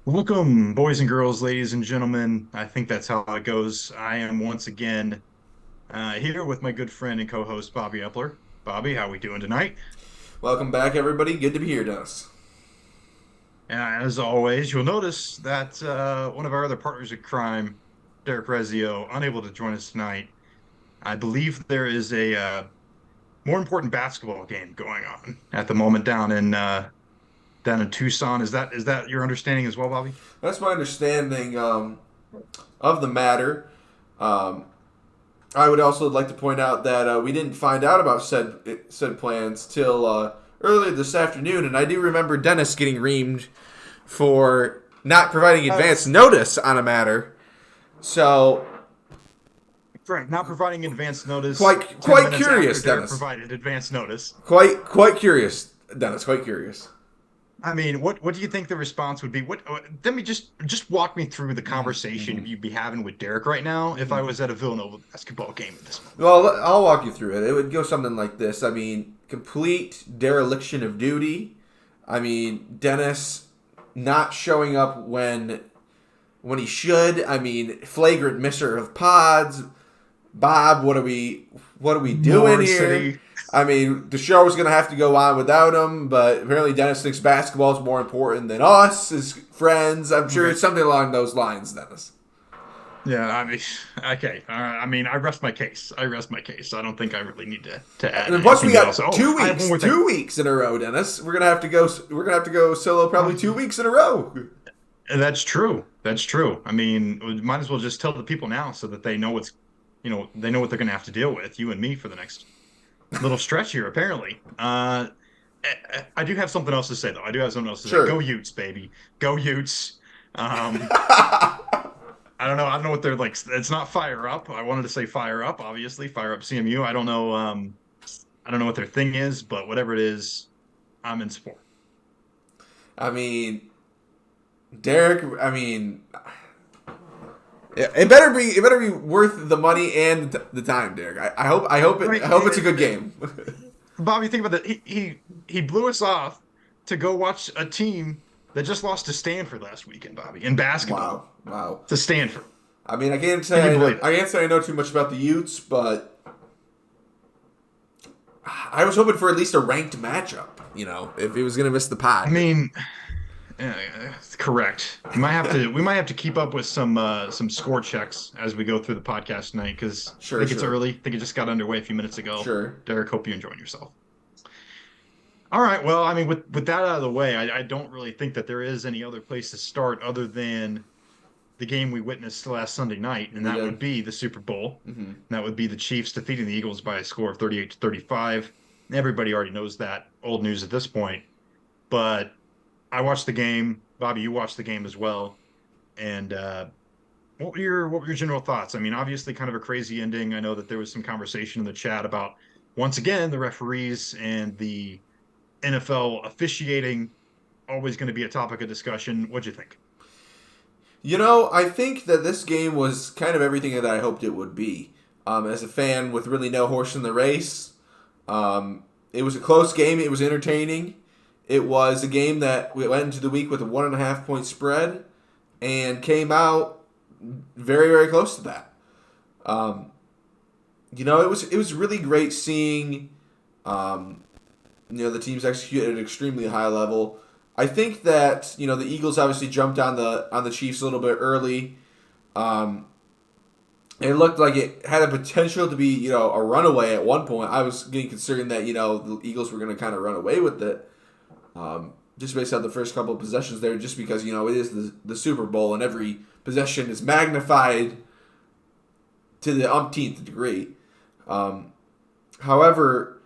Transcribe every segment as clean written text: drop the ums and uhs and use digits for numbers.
Welcome, boys and girls, ladies and gentlemen. I think that's how it goes. I am once again here with my good friend and co-host Bobby Epler. Bobby, how we doing tonight? Welcome back, everybody. Good to be here, Dennis. As always, you'll notice that one of our other partners in crime, Derek Rezio, unable to join us tonight. I believe there is a more important basketball game going on at the moment down in Tucson. Is that your understanding as well, Bobby? That's my understanding of the matter. Um, I would also like to point out that we didn't find out about said plans till earlier this afternoon, and I do remember Dennis getting reamed for not providing Uh, advance notice on a matter. So, Frank, not providing advance notice quite 10 quite minutes after curious, Derek Dennis. provided advance notice. Quite curious, Dennis. Quite curious. I mean, what do you think the response would be? Let me just walk me through the conversation hmm you'd be having with Derek right now if I hmm was at a Villanova basketball game at this moment. Well, I'll walk you through it. It would go something like this. I mean, complete dereliction of duty. I mean, Dennis not showing up when he should. I mean, flagrant misser of pods. Bob, what are we doing here? Varsity. I mean, the show was gonna have to go on without him, but apparently Dennis thinks basketball is more important than us as friends. I'm sure Okay. it's something along those lines, Dennis. Yeah, I mean, okay. I mean, I rest my case. I rest my case. I don't think I really need to add And plus, we anything else. got Oh, two I have one weeks, more thing. 2 weeks in a row, Dennis. We're gonna have to go. We're gonna have to go solo probably 2 weeks in a row. And that's true. That's true. I mean, we might as well just tell the people now so that they know they know what they're going to have to deal with, you and me, for the next little stretch here, apparently. I do have something else to say, though. I do have something else to say. Go Sure. Utes, baby. Go Utes. Um, I don't know. I don't know what they're like. It's not fire up. I wanted to say fire up, obviously. Fire up CMU. I don't know. I don't know what their thing is, but whatever it is, I'm in support. I mean, Derek. I mean, it better be worth the money and the time, Derek. I I mean, hope it's a good game. Bobby, think about that. He blew us off to go watch a team that just lost to Stanford last weekend, Bobby, in basketball. Wow, wow. To Stanford. I mean, I can't Can you say I know. believe it? I can't say I know too much about the Utes, but I was hoping for at least a ranked matchup. You know, if he was gonna miss the I pot. mean, correct. We might have to keep up with some score checks as we go through the podcast tonight because I Sure, think it's sure, early. I think it just got underway a few minutes ago. sure. Derek, hope you enjoyed yourself. All right. Well, I mean, with that out of the way, I don't really think that there is any other place to start other than the game we witnessed last Sunday night, and We that did. would be the Super Bowl. hmm And that would be the Chiefs defeating the Eagles by a score of 38-35. Everybody already knows that, old news at this point. But I watched the game. Bobby, you watched the game as well. And what were your general thoughts? I mean, obviously, kind of a crazy ending. I know that there was some conversation in the chat about once again the referees and the NFL officiating always going to be a topic of discussion. What'd you think? You know, I think that this game was kind of everything that I hoped it would be. As a fan with really no horse in the race, it was a close game. It was entertaining. It was a game that we went into the week with a 1.5 point spread and came out very, very close to that. Um, it was really great seeing, um, the teams execute at an extremely high level. I think that the Eagles obviously jumped on the Chiefs a little bit early. Um, it looked like it had a potential to be a runaway at one point. I was getting concerned that the Eagles were going to kind of run away with it, just based on the first couple of possessions there. Just because it is the Super Bowl and every possession is magnified to the umpteenth degree. Um, However,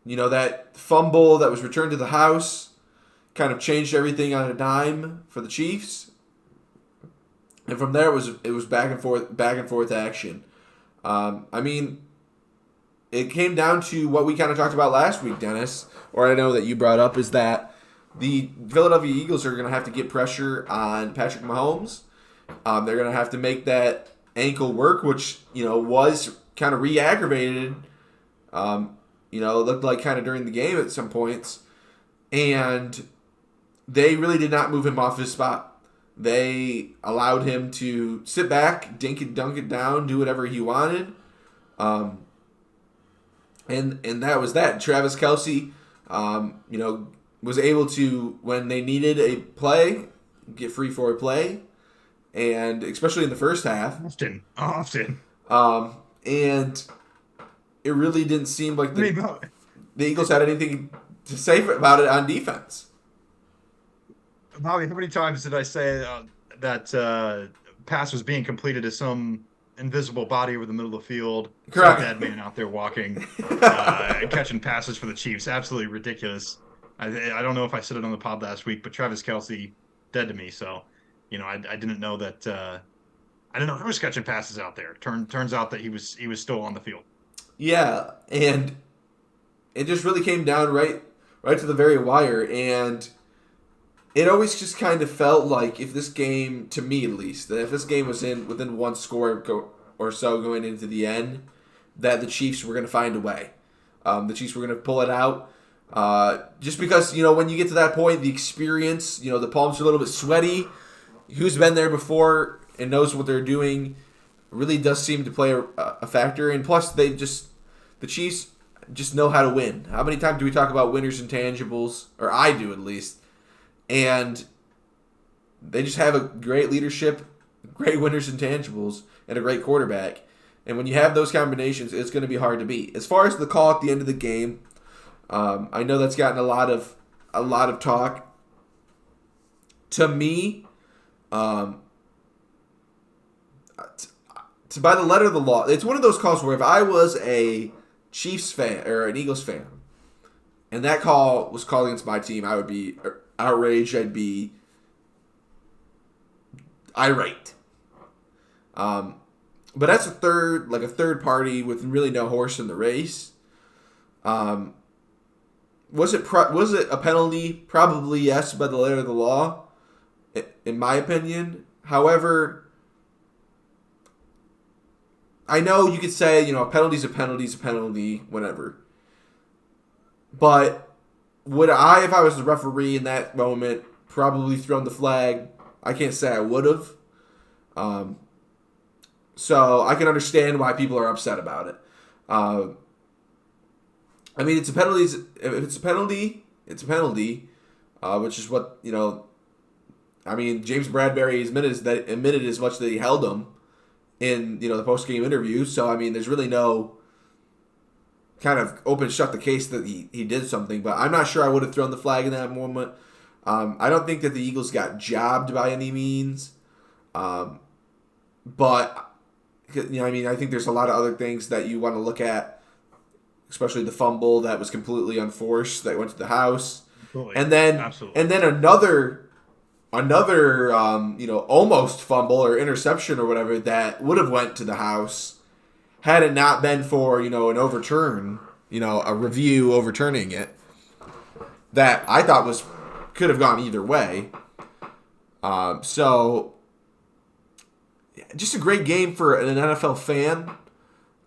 that fumble that was returned to the house kind of changed everything on a dime for the Chiefs. And from there, it was back and forth action. I mean, it came down to what we kind of talked about last week, Dennis, or I know that you brought up, is that the Philadelphia Eagles are going to have to get pressure on Patrick Mahomes. They're going to have to make that ankle work, which was kind of re-aggravated. It looked like kind of during the game at some points, and they really did not move him off his spot. They allowed him to sit back, dink it, dunk it down, do whatever he wanted. Um, and that was that. Travis Kelsey, was able to, when they needed a play, get free for a play, and especially in the first half. Often. And it really didn't seem like I mean, the Eagles had anything to say about it on defense. Bobby, how many times did I say that pass was being completed to some invisible body over the middle of the field, some Correct. dead man out there walking, catching passes for the Chiefs? Absolutely ridiculous. I don't know if I said it on the pod last week, but Travis Kelsey dead to me. So, I didn't know that. I didn't know who was catching passes out there. Turns out that he was still on the field. Yeah, and it just really came down right to the very wire, and it always just kind of felt like if this game, to me at least, that if this game was within one score or so going into the end, that the Chiefs were going to find a way. The Chiefs were going to pull it out. Just because, when you get to that point, the experience, the palms are a little bit sweaty. Who's been there before and knows what they're doing really does seem to play a factor. And plus, the Chiefs just know how to win. How many times do we talk about winners and tangibles? Or I do, at least. And they just have a great leadership, great winners and tangibles, and a great quarterback. And when you have those combinations, it's going to be hard to beat. As far as the call at the end of the game, I know that's gotten a lot of talk. To me, by the letter of the law, it's one of those calls where if I was a Chiefs fan or an Eagles fan, and that call was called against my team, I would be outraged. I'd be irate. But that's a third party with really no horse in the race. Was it a penalty? Probably yes, by the letter of the law, in my opinion. However, I know you could say, a penalty's a penalty's a penalty, whatever. But would I, if I was the referee in that moment, probably thrown the flag? I can't say I would have. So I can understand why people are upset about it. I mean, it's a penalty. If it's a penalty, it's a penalty, which is what, I mean, James Bradbury admitted as much that he held him in, the post-game interview. So, I mean, there's really no kind of shut the case that he did something. But I'm not sure I would have thrown the flag in that moment. I don't think that the Eagles got jobbed by any means. But, I think there's a lot of other things that you want to look at, especially the fumble that was completely unforced that went to the house. Absolutely. And then Absolutely. and then another almost fumble or interception or whatever that would have went to the house had it not been for, an overturn, a review overturning it that I thought could have gone either way. So just a great game for an NFL fan.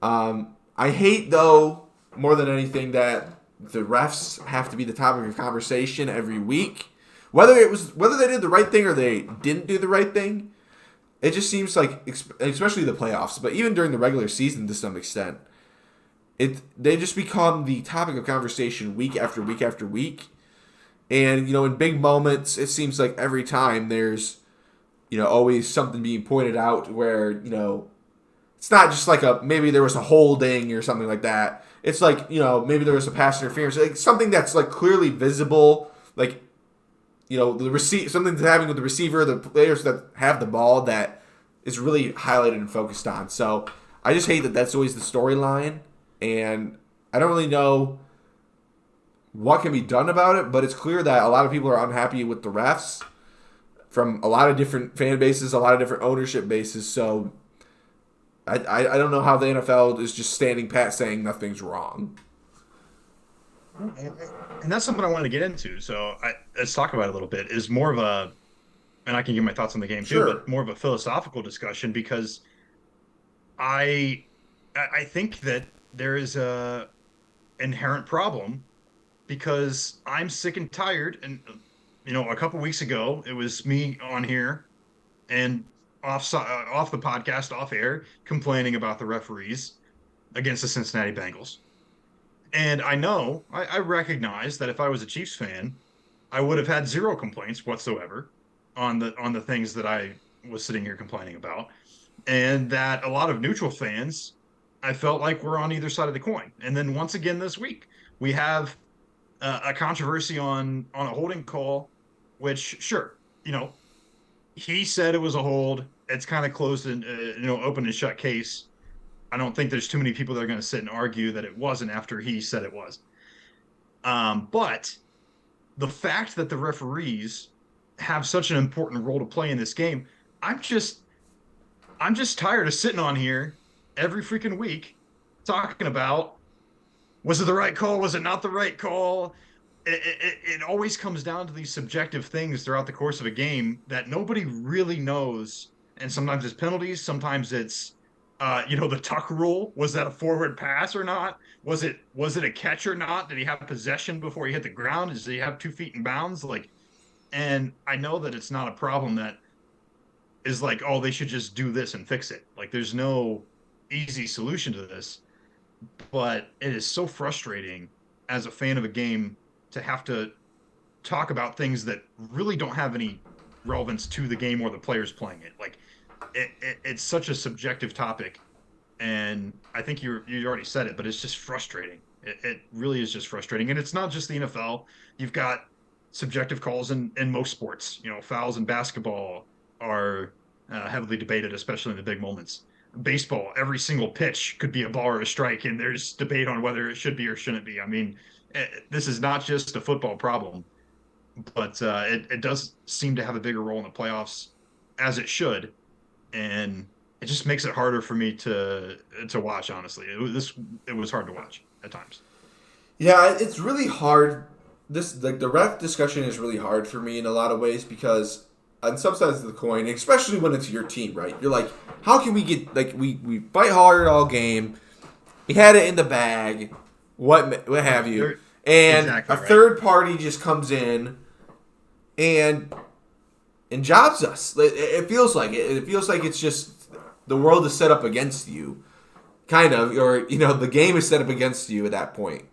I hate, though, more than anything, that the refs have to be the topic of conversation every week. Whether they did the right thing or they didn't do the right thing, it just seems like, especially the playoffs, but even during the regular season to some extent, they just become the topic of conversation week after week after week. And, in big moments, it seems like every time there's, always something being pointed out where, it's not just like maybe there was a holding or something like that. It's like, maybe there was a pass interference, like something that's like clearly visible, like, something that's happening with the receiver, the players that have the ball that is really highlighted and focused on. So I just hate that that's always the storyline, and I don't really know what can be done about it, but it's clear that a lot of people are unhappy with the refs from a lot of different fan bases, a lot of different ownership bases. So I don't know how the NFL is just standing pat saying nothing's wrong. And that's something I wanted to get into. So let's talk about it a little bit. Is more of and I can give my thoughts on the game too, Sure. but more of a philosophical discussion because I think that there is a inherent problem because I'm sick and tired. And a couple weeks ago, it was me on here and off the podcast, off air, complaining about the referees against the Cincinnati Bengals. And I recognize that if I was a Chiefs fan, I would have had zero complaints whatsoever on the things that I was sitting here complaining about, and that a lot of neutral fans, I felt like we're on either side of the coin. And then once again this week, we have a controversy on a holding call, which sure, you know, he said it was a hold. It's kind of closed and open and shut case. I don't think there's too many people that are going to sit and argue that it wasn't after he said it was. But the fact that the referees have such an important role to play in this game, I'm just I'm just tired of sitting on here every freaking week talking about, was it the right call? Was it not the right call? It always comes down to these subjective things throughout the course of a game that nobody really knows. And sometimes it's penalties. Sometimes it's, the tuck rule. Was that a forward pass or not? Was it a catch or not? Did he have possession before he hit the ground? Does he have 2 feet in bounds? And I know that it's not a problem that is like, oh, they should just do this and fix it. Like, there's no easy solution to this, but it is so frustrating as a fan of a game to have to talk about things that really don't have any relevance to the game or the players playing it. Like, it's such a subjective topic, and I think you already said it, but it's just frustrating. It really is just frustrating, and it's not just the NFL. You've got subjective calls in most sports. Fouls in basketball are heavily debated, especially in the big moments. Baseball, every single pitch could be a ball or a strike, and there's debate on whether it should be or shouldn't be. I mean, this is not just a football problem, but it does seem to have a bigger role in the playoffs, as it should, and it just makes it harder for me to watch. Honestly, it was hard to watch at times. Yeah, it's really hard. This like the ref discussion is really hard for me in a lot of ways because on some sides of the coin, especially when it's your team, right? You're like, how can we get like we fight hard all game, we had it in the bag, what have you, and Exactly a right. third party just comes in and jobs us. It feels like it. It feels like it's just the world is set up against you, kind of, or the game is set up against you at that point.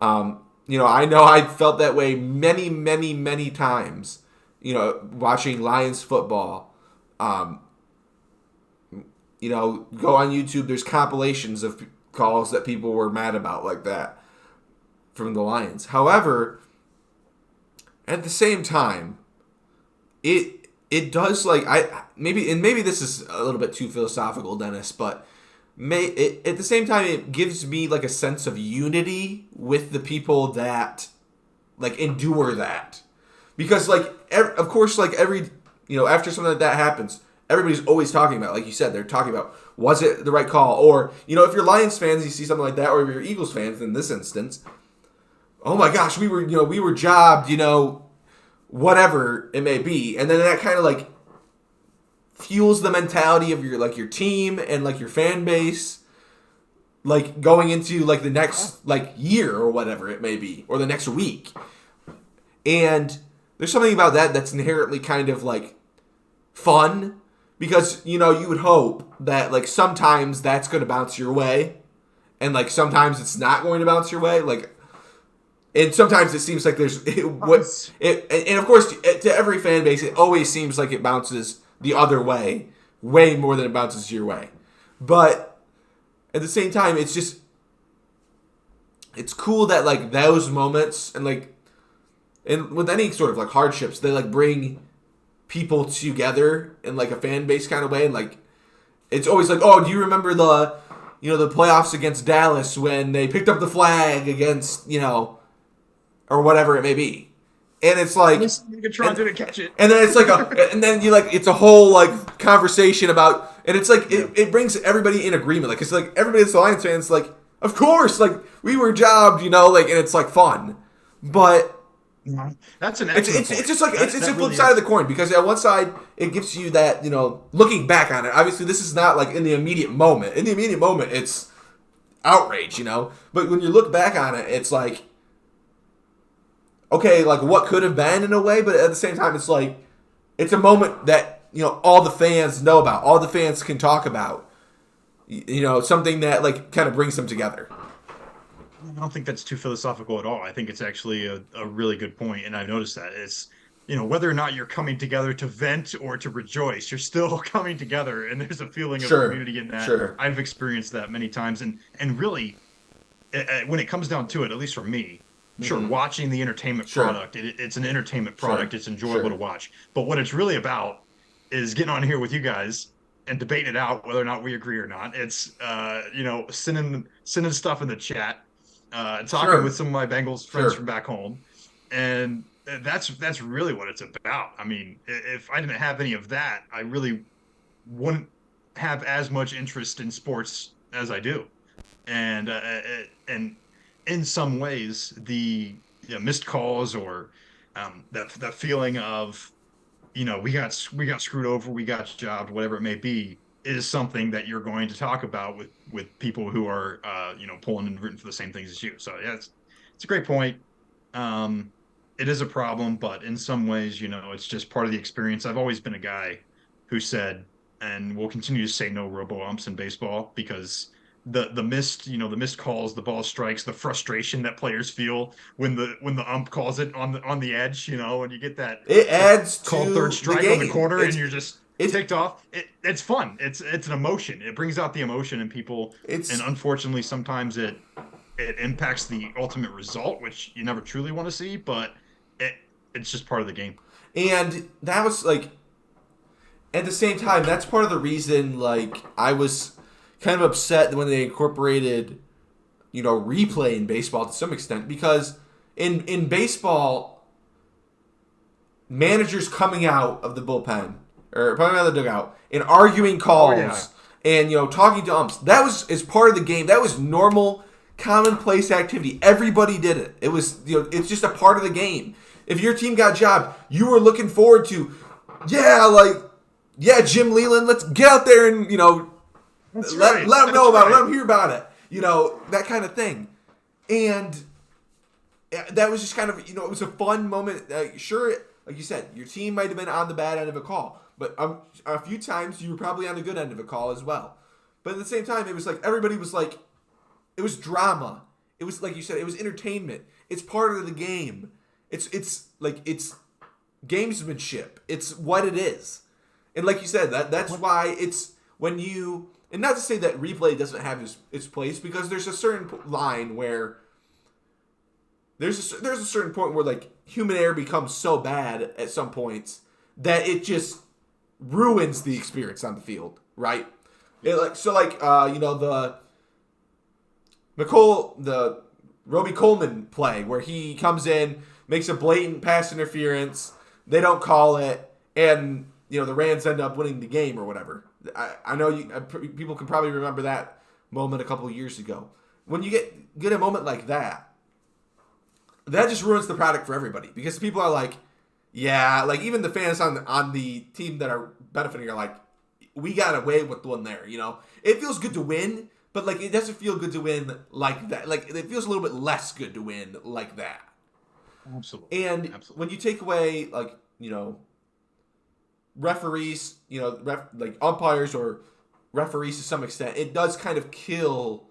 I know I felt that way many, many, many times. Watching Lions football. Go on YouTube. There's compilations of calls that people were mad about like that from the Lions. However, at the same time, it does maybe this is a little bit too philosophical, Dennis, but at the same time it gives me like a sense of unity with the people that like endure that. Because, of course, every, after something like that happens, everybody's always talking about, like you said, they're talking about, was it the right call? Or, if you're Lions fans, you see something like that, or if you're Eagles fans in this instance, oh my gosh, we were jobbed, whatever it may be. And then that kind of, fuels the mentality of your team and, your fan base, going into, the next, year or whatever it may be, or the next week. And there's something about that that's inherently kind of fun because you would hope that sometimes that's going to bounce your way and sometimes it's not going to bounce your way and sometimes it seems like there's and of course to every fan base it always seems like it bounces the other way more than it bounces your way, but at the same time it's cool that those moments and with any sort of hardships, they bring people together in a fan base kind of way, and it's always oh, do you remember the playoffs against Dallas when they picked up the flag against or whatever it may be, and it's Trying to catch it, and then it's and then it's a whole conversation about, and it's it brings everybody in agreement, it's everybody that's Lions fans of course we were jobbed and it's fun, but. That's an it's excellent just point. it's a That flip really side is. of the coin because at one side it gives you that looking back on it, obviously this is not in the immediate moment. In the immediate moment it's outrage, but when you look back on it it's okay, what could have been in a way, but at the same time it's it's a moment that all the fans know about, all the fans can talk about. Something that like kind of brings them together. I don't think that's too philosophical at all. I think it's actually a really good point, and I've noticed that it's whether or not you're coming together to vent or to rejoice, you're still coming together, and there's a feeling of Sure, community in that. sure, I've experienced that many times, and really, when it comes down to it, at least for me, sure, hmm watching the entertainment sure, product, it's an entertainment sure, product. It's enjoyable to sure, watch, but what it's really about is getting on here with you guys and debating it out whether or not we agree or not. It's sending stuff in the chat, talking with sure, some of my Bengals friends from sure. back home, and that's really what it's about. I mean, if I didn't have any of that, I really wouldn't have as much interest in sports as I do. And in some ways, the missed calls or that feeling of we got screwed over, we got jobbed, whatever it may be, is something that you're going to talk about with people who are pulling and rooting for the same things as you. So yeah, it's a great point. Um, it is a problem, but in some ways, it's just part of the experience. I've always been a guy who said, and will continue to say, no robo umps in baseball because the missed calls, the ball strikes, the frustration that players feel when the ump calls it on the edge, and you get It that adds called third to the strike on the game. corner and you're just It's ticked off. It's fun. It's an emotion. It brings out the emotion in people, and it's unfortunately, sometimes it impacts the ultimate result, which you never truly want to see. But it it's just part of the game. and that was like at the same time, that's part of the reason like I was kind of upset when they incorporated replay in baseball to some extent because in baseball managers coming out of the bullpen or coming out of the dugout and arguing Oh yeah, calls and talking to umps, that was as part of the game. That was normal commonplace activity. Everybody did it. It was it's just a part of the game. If your team got jobbed, you were looking forward to Jim Leland, let's get out there and that's let right. them know That's about it, let right. them hear about it, that kind of thing. And that was just kind of it was a fun moment. Sure, like you said, your team might have been on the bad end of a call, but a few times you were probably on the good end of a call as well. But at the same time, it was like everybody was like, it was drama. It was like you said, it was entertainment. It's part of the game. It's gamesmanship. It's what it is. And like you said, that's why it's when you, and not to say that replay doesn't have its place, because there's a certain line where there's a certain point where like human error becomes so bad at some points that it just ruins the experience on the field, right? The the Roby Coleman play where he comes in, makes a blatant pass interference, they don't call it, and the Rams end up winning the game or whatever. I know people can probably remember that moment a couple of years ago. When you get a moment like that, that just ruins the product for everybody because people are like, yeah, like even the fans on the team that are benefiting are like, we got away with one there. It feels good to win, but like it doesn't feel good to win like that. Like it feels a little bit less good to win like that. Absolutely, And when absolutely. you take away referees, like umpires or referees to some extent, it does kind of kill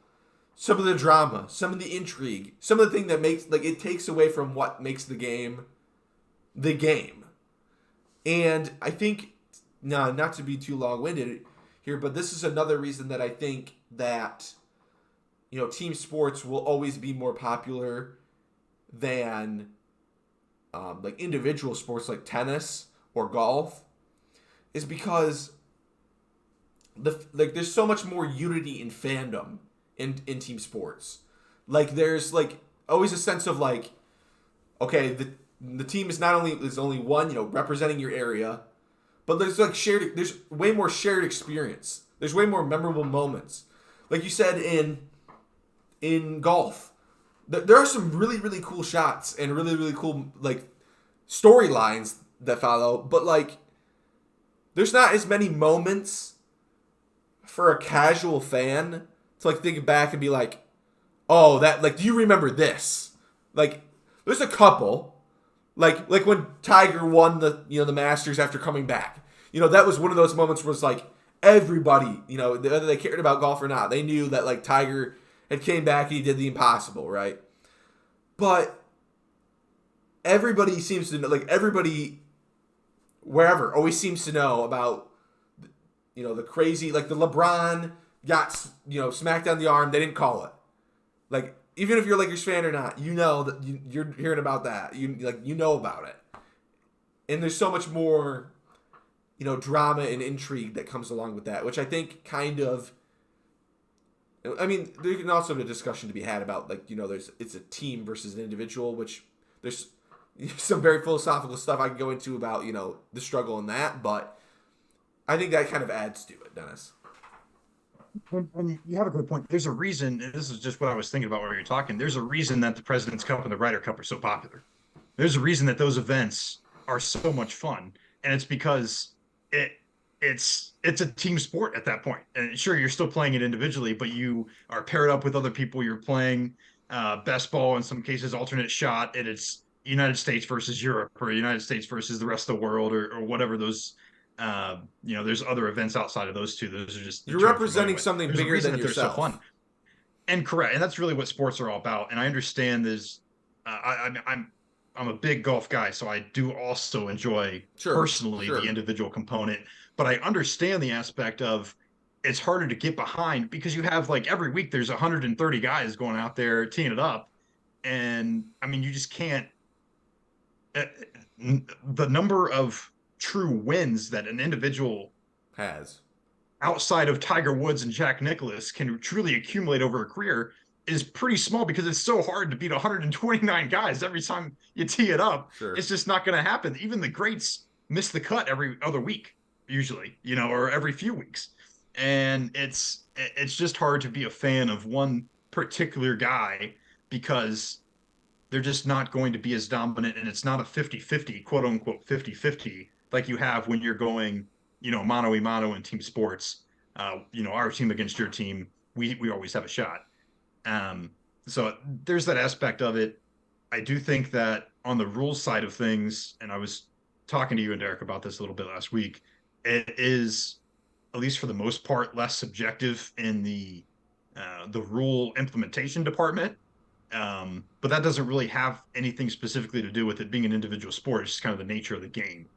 some of the drama, some of the intrigue, some of the thing that makes like it takes away from what makes the game the game. And I think, no, not to be too long-winded here, but this is another reason that I think that team sports will always be more popular than like individual sports like tennis or golf, is because there's so much more unity in fandom in team sports. Like there's like always a sense of like, okay, the team is only one, representing your area, but there's way more shared experience. There's way more memorable moments. Like you said in golf, there are some really really cool shots and really really cool like storylines that follow, but like there's not as many moments for a casual fan to like think back and be like, oh, that like do you remember this? Like there's a couple like when Tiger won the the Masters after coming back. that was one of those moments where it's like everybody, whether they cared about golf or not, they knew that like Tiger had came back and he did the impossible, right? But everybody seems to know, like everybody wherever always seems to know about, the crazy, like the LeBron got, smacked on the arm. They didn't call it. Like, even if you're a Lakers fan or not, that you're hearing about that. You know about it. And there's so much more, drama and intrigue that comes along with that, which I think kind of, I mean, there can also be a discussion to be had about, like, it's a team versus an individual, which there's some very philosophical stuff I can go into about, the struggle in that, but I think that kind of adds to it, Dennis. And you have a good point. There's a reason, and this is just what I was thinking about while you're talking. There's a reason that the President's Cup and the Ryder Cup are so popular. There's a reason that those events are so much fun, and it's because it's a team sport at that point. And sure, you're still playing it individually, but you are paired up with other people. You're playing best ball, in some cases alternate shot, and it's United States versus Europe, or United States versus the rest of the world, or whatever those. There's other events outside of those two. Those are just you're representing something there's bigger than yourself. So fun. And correct, and that's really what sports are all about. And I understand I'm a big golf guy, so I do also enjoy personally the individual component. But I understand the aspect of it's harder to get behind because you have, like, every week there's 130 guys going out there teeing it up, and I mean, you just can't. The number of true wins that an individual has outside of Tiger Woods and Jack Nicklaus can truly accumulate over a career is pretty small, because it's so hard to beat 129 guys every time you tee it up. Sure. It's just not going to happen. Even the greats miss the cut every other week, usually, or every few weeks. And it's just hard to be a fan of one particular guy because they're just not going to be as dominant, and it's not a 50-50, quote unquote 50-50, like you have when you're going, mano a mano in team sports. Our team against your team, we always have a shot. So there's that aspect of it. I do think that on the rules side of things, and I was talking to you and Derek about this a little bit last week, it is, at least for the most part, less subjective in the rule implementation department. But that doesn't really have anything specifically to do with it being an individual sport. It's just kind of the nature of the game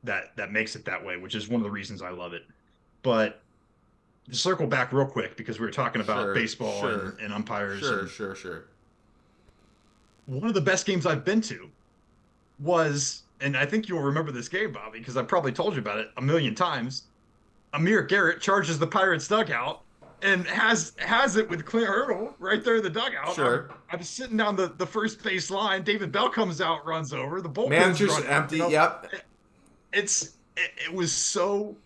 that makes it that way, which is one of the reasons I love it. But to circle back real quick, because we were talking about baseball and umpires. Sure. One of the best games I've been to was, and I think you'll remember this game, Bobby, because I've probably told you about it a million times. Amir Garrett charges the Pirates dugout and has it with Clint Hurdle right there in the dugout. Sure. I'm sitting down the first base line. David Bell comes out, runs over. The bullpen's manager's empty. Yep. It was so,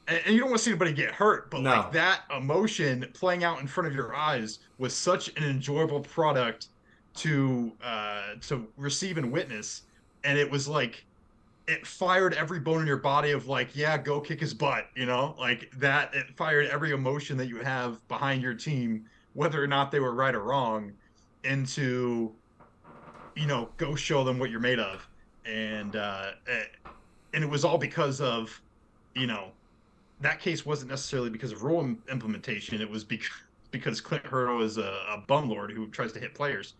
and you don't want to see anybody get hurt, but like that emotion playing out in front of your eyes was such an enjoyable product to receive and witness. And it was like, it fired every bone in your body of like, yeah, go kick his butt, like that. It fired every emotion that you have behind your team, whether or not they were right or wrong, into, go show them what you're made of. And it was all because of, that case wasn't necessarily because of rule implementation. It was because Clint Hurdle is a bumlord who tries to hit players.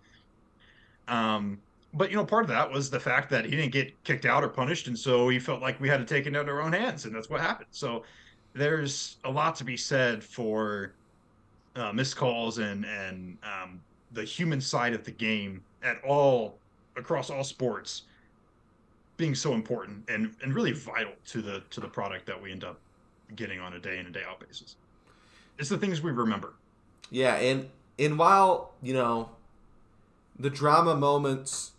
But, part of that was the fact that he didn't get kicked out or punished, and so he felt like we had to take it into our own hands, and that's what happened. So there's a lot to be said for missed calls and the human side of the game across all sports being so important and really vital to the product that we end up getting on a day in and day out basis. It's the things we remember. Yeah, and while, the drama moments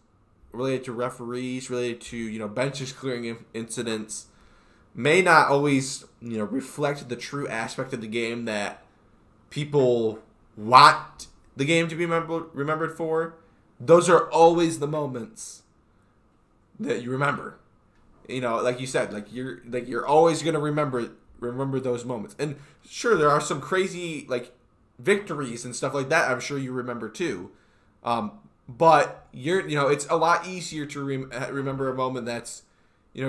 related to referees, related to, benches clearing incidents may not always, reflect the true aspect of the game that people want the game to be remembered for, those are always the moments that you remember. Like you said, you're always going to remember those moments. And sure, there are some crazy, victories and stuff like that I'm sure you remember too. But it's a lot easier to remember a moment that's,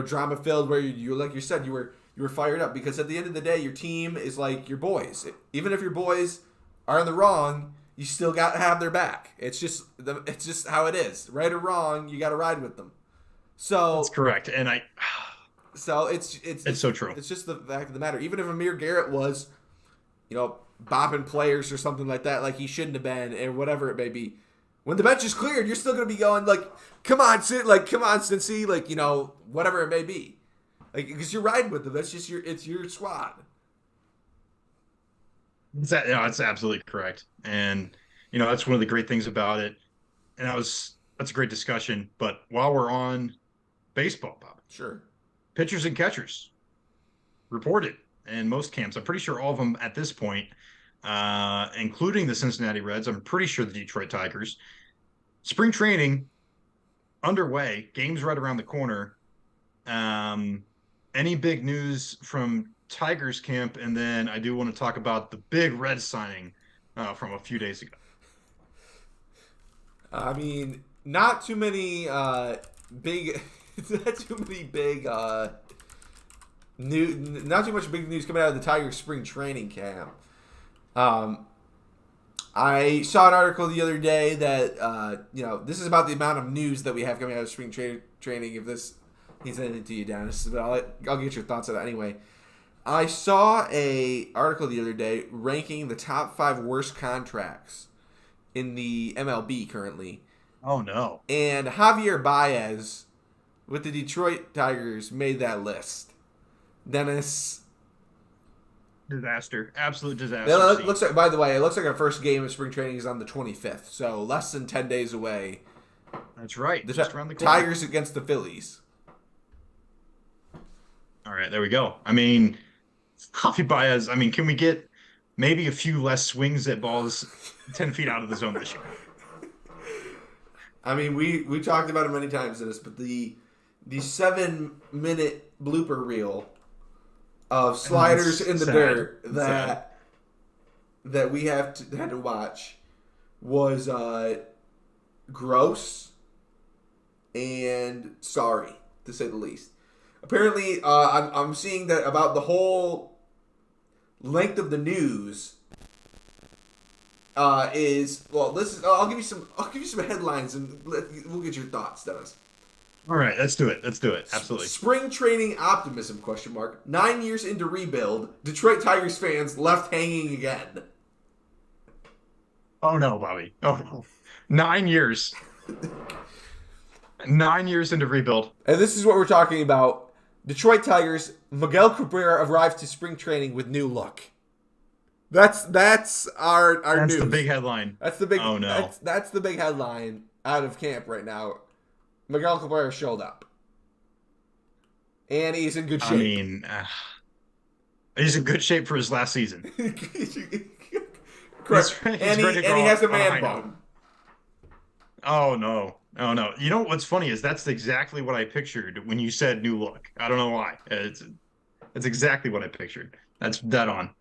drama filled where you like you said you were fired up because at the end of the day your team is like your boys. Even if your boys are in the wrong, you still got to have their back. It's just how it is. Right or wrong, you got to ride with them. That's So correct. And so it's it's so true. it's just the fact of the matter. Even if Amir Garrett was, bopping players or something like that, like he shouldn't have been, and whatever it may be, when the bench is cleared, you're still gonna be going like, come on, Cincy, whatever it may be, like because you're riding with them. That's just it's your squad. It's absolutely correct. And that's one of the great things about it. And that's a great discussion. But while we're on baseball, Bob, Sure. pitchers and catchers reported in most camps. I'm pretty sure all of them at this point, including the Cincinnati Reds. I'm pretty sure the Detroit Tigers. Spring training underway. Games right around the corner. Any big news from Tigers camp? And then I do want to talk about the big Reds signing from a few days ago. I mean, not too many big, not too many big not too much big news coming out of the Tigers spring training camp. I saw an article the other day that this is about the amount of news that we have coming out of spring training. If this means anything to you, Dennis, but I'll get your thoughts on it anyway. I saw a article the other day ranking the top 5 worst contracts in the MLB currently. Oh no! And Javier Baez with the Detroit Tigers made that list. Dennis, Disaster, absolute disaster. it looks like. By the way, it looks like our first game of spring training is on the 25th, so less than 10 days away. That's right. Just around the corner. Tigers against the Phillies. All right, there we go. I mean, Javi Baez. I mean, can we get maybe a few less swings at balls 10 feet out of the zone this year? I mean, we talked about it many times in this, but the 7-minute blooper reel of sliders in the dirt that we had to watch was gross and sorry, to say the least. Apparently, I'm seeing that about the whole length of the news is well. I'll give you some headlines and we'll get your thoughts, Dennis. All right, let's do it. Absolutely. Spring training optimism? ? 9 years into rebuild, Detroit Tigers fans left hanging again. Oh no, Bobby. Oh no. 9 years. 9 years into rebuild. And this is what we're talking about. Detroit Tigers, Miguel Cabrera arrives to spring training with new look. That's our news. That's the big headline. That's the big. Oh no. That's the big headline out of camp right now. Miguel Cabrera showed up, and he's in good shape. I mean, he's in good shape for his last season. Correct. He's and ready to he go has a on a man high bun. Oh no. Oh no. You know what's funny is that's exactly what I pictured when you said new look. I don't know why. It's exactly what I pictured. That's dead on.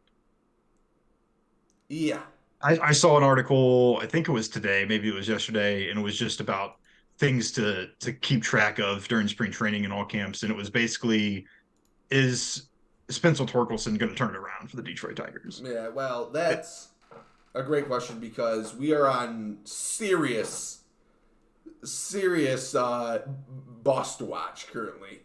Yeah. I saw an article, I think it was today, maybe it was yesterday, and it was just about things to keep track of during spring training and all camps. And it was basically, is Spencer Torkelson going to turn it around for the Detroit Tigers? Yeah, well, that's a great question because we are on serious boss to watch currently.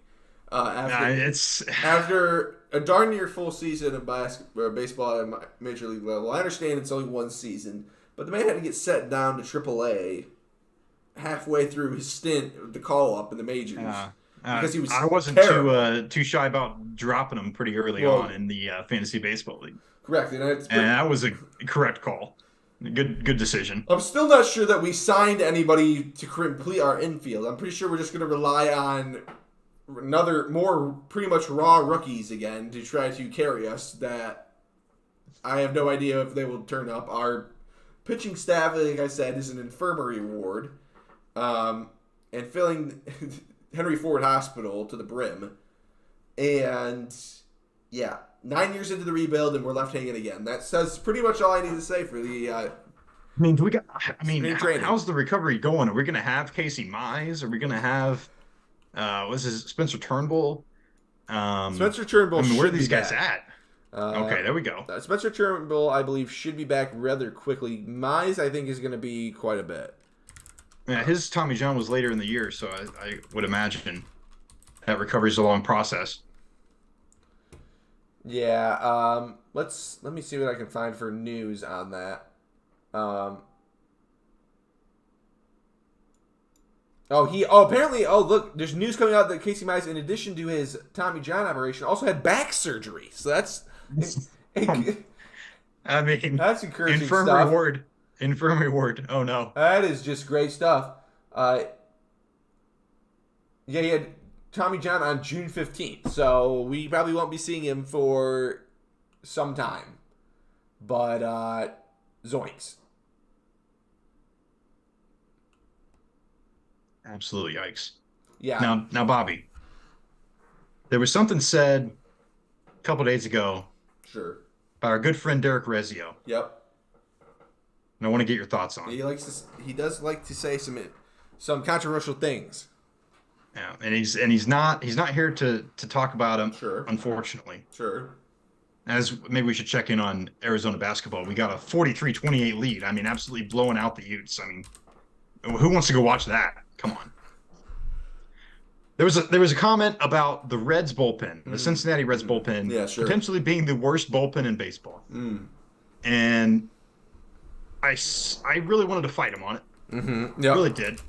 After a darn near full season of baseball at Major League level. I understand it's only one season, but the man had to get set down to AAA halfway through his stint with the call-up in the majors. Because he was I wasn't too shy about dropping him pretty early on in the fantasy baseball league. Correct, and that was a correct call. Good decision. I'm still not sure that we signed anybody to complete our infield. I'm pretty sure we're just going to rely on more pretty much raw rookies again to try to carry us. That I have no idea if they will turn up. Our pitching staff, like I said, is an infirmary ward, and filling Henry Ford Hospital to the brim. And yeah, 9 years into the rebuild, and we're left hanging again. That says pretty much all I need to say for the. How's the recovery going? Are we going to have Casey Mize? Are we going to have Was his Spencer Turnbull? Spencer Turnbull Where are should be these guys back. at? Okay, there we go. Spencer Turnbull, I believe, should be back rather quickly. Mize, I think, is going to be quite a bit. Yeah, his Tommy John was later in the year, so I would imagine that recovery is a long process. Yeah. Let me see what I can find for news on that. Um, apparently look, there's news coming out that Casey Mize, in addition to his Tommy John operation, also had back surgery. So that's I mean, that's encouraging infirmary stuff. ward, infirmary ward. Oh no, That is just great stuff. Yeah, he had Tommy John on June 15th, so we probably won't be seeing him for some time. But zoinks. absolutely yikes. Yeah. Now, Bobby, there was something said a couple days ago Sure. by our good friend Derek Rezio, Yep. and I want to get your thoughts on. He does like to say some controversial things. Yeah, and he's not here to talk about him. Sure. Unfortunately, Sure. as maybe we should check in on Arizona basketball. We got a 43-28 lead. I mean, absolutely blowing out the Utes. I mean, who wants to go watch that? Come on. There was a comment about the Reds bullpen, the Cincinnati Reds bullpen, Yeah, sure. potentially being the worst bullpen in baseball. And I really wanted to fight him on it. Mm-hmm. I Yep. really did.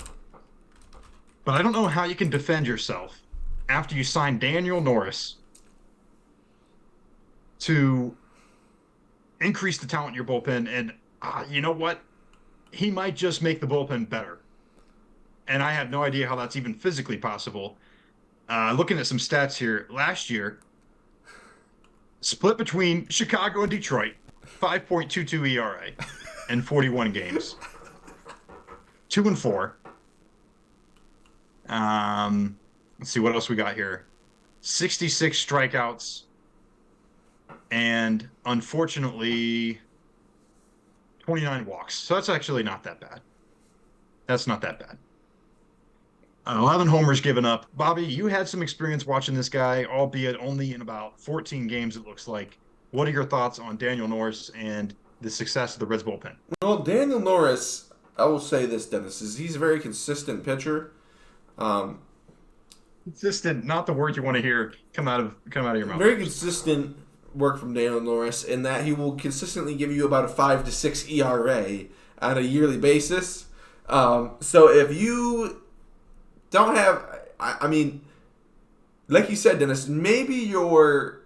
But I don't know how you can defend yourself after you sign Daniel Norris to increase the talent in your bullpen. And you know what? He might just make the bullpen better. And I have no idea how that's even physically possible. Looking at some stats here, last year, split between Chicago and Detroit, 5.22 ERA in 41 games. 2-4. Let's see what else we got here. 66 strikeouts. And unfortunately, 29 walks. So that's actually not that bad. That's not that bad. 11 homers given up. Bobby, you had some experience watching this guy, albeit only in about 14 games, it looks like. What are your thoughts on Daniel Norris and the success of the Reds bullpen? Well, Daniel Norris, I will say this, Dennis, is he's a very consistent pitcher. Consistent, not the word you want to hear come out of your mouth. Very consistent work from Daniel Norris in that he will consistently give you about a 5 to 6 ERA on a yearly basis. So if you don't have, I mean, like you said, Dennis, maybe your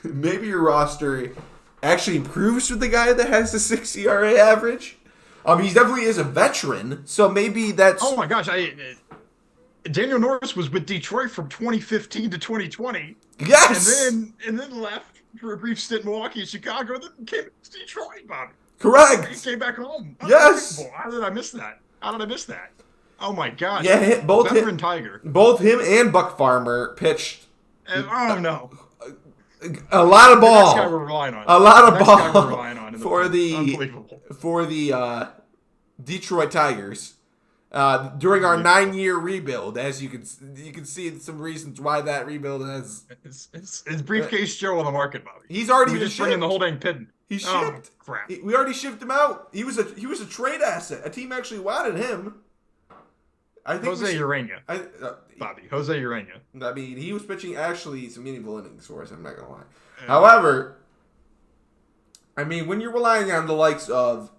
roster actually improves with the guy that has the 6 ERA average. He definitely is a veteran, so maybe that's. Oh my gosh, Daniel Norris was with Detroit from 2015 to 2020. Yes, and then left for a brief stint in Milwaukee and Chicago. Then came to Detroit, Bobby. correct. He came back home. Yes. How did I miss that? Oh my gosh. Yeah, veteran Tiger. Both him and Buck Farmer pitched. And, oh no. A lot of ball. This guy we're relying on. A lot of Next ball guy we're relying on for unbelievable. the Detroit Tigers during our 9-year rebuild. As you can see some reasons why that rebuild has. It's briefcase Joe on the market, Bobby. He's already we been just bring in the whole dang pin. He's Oh shipped. crap. We already shipped him out. He was a trade asset. A team actually wanted him. I think Jose Urania. Bobby. Jose Urania. I mean, he was pitching actually some meaningful innings for us. I'm not gonna lie. However, I mean, when you're relying on the likes of,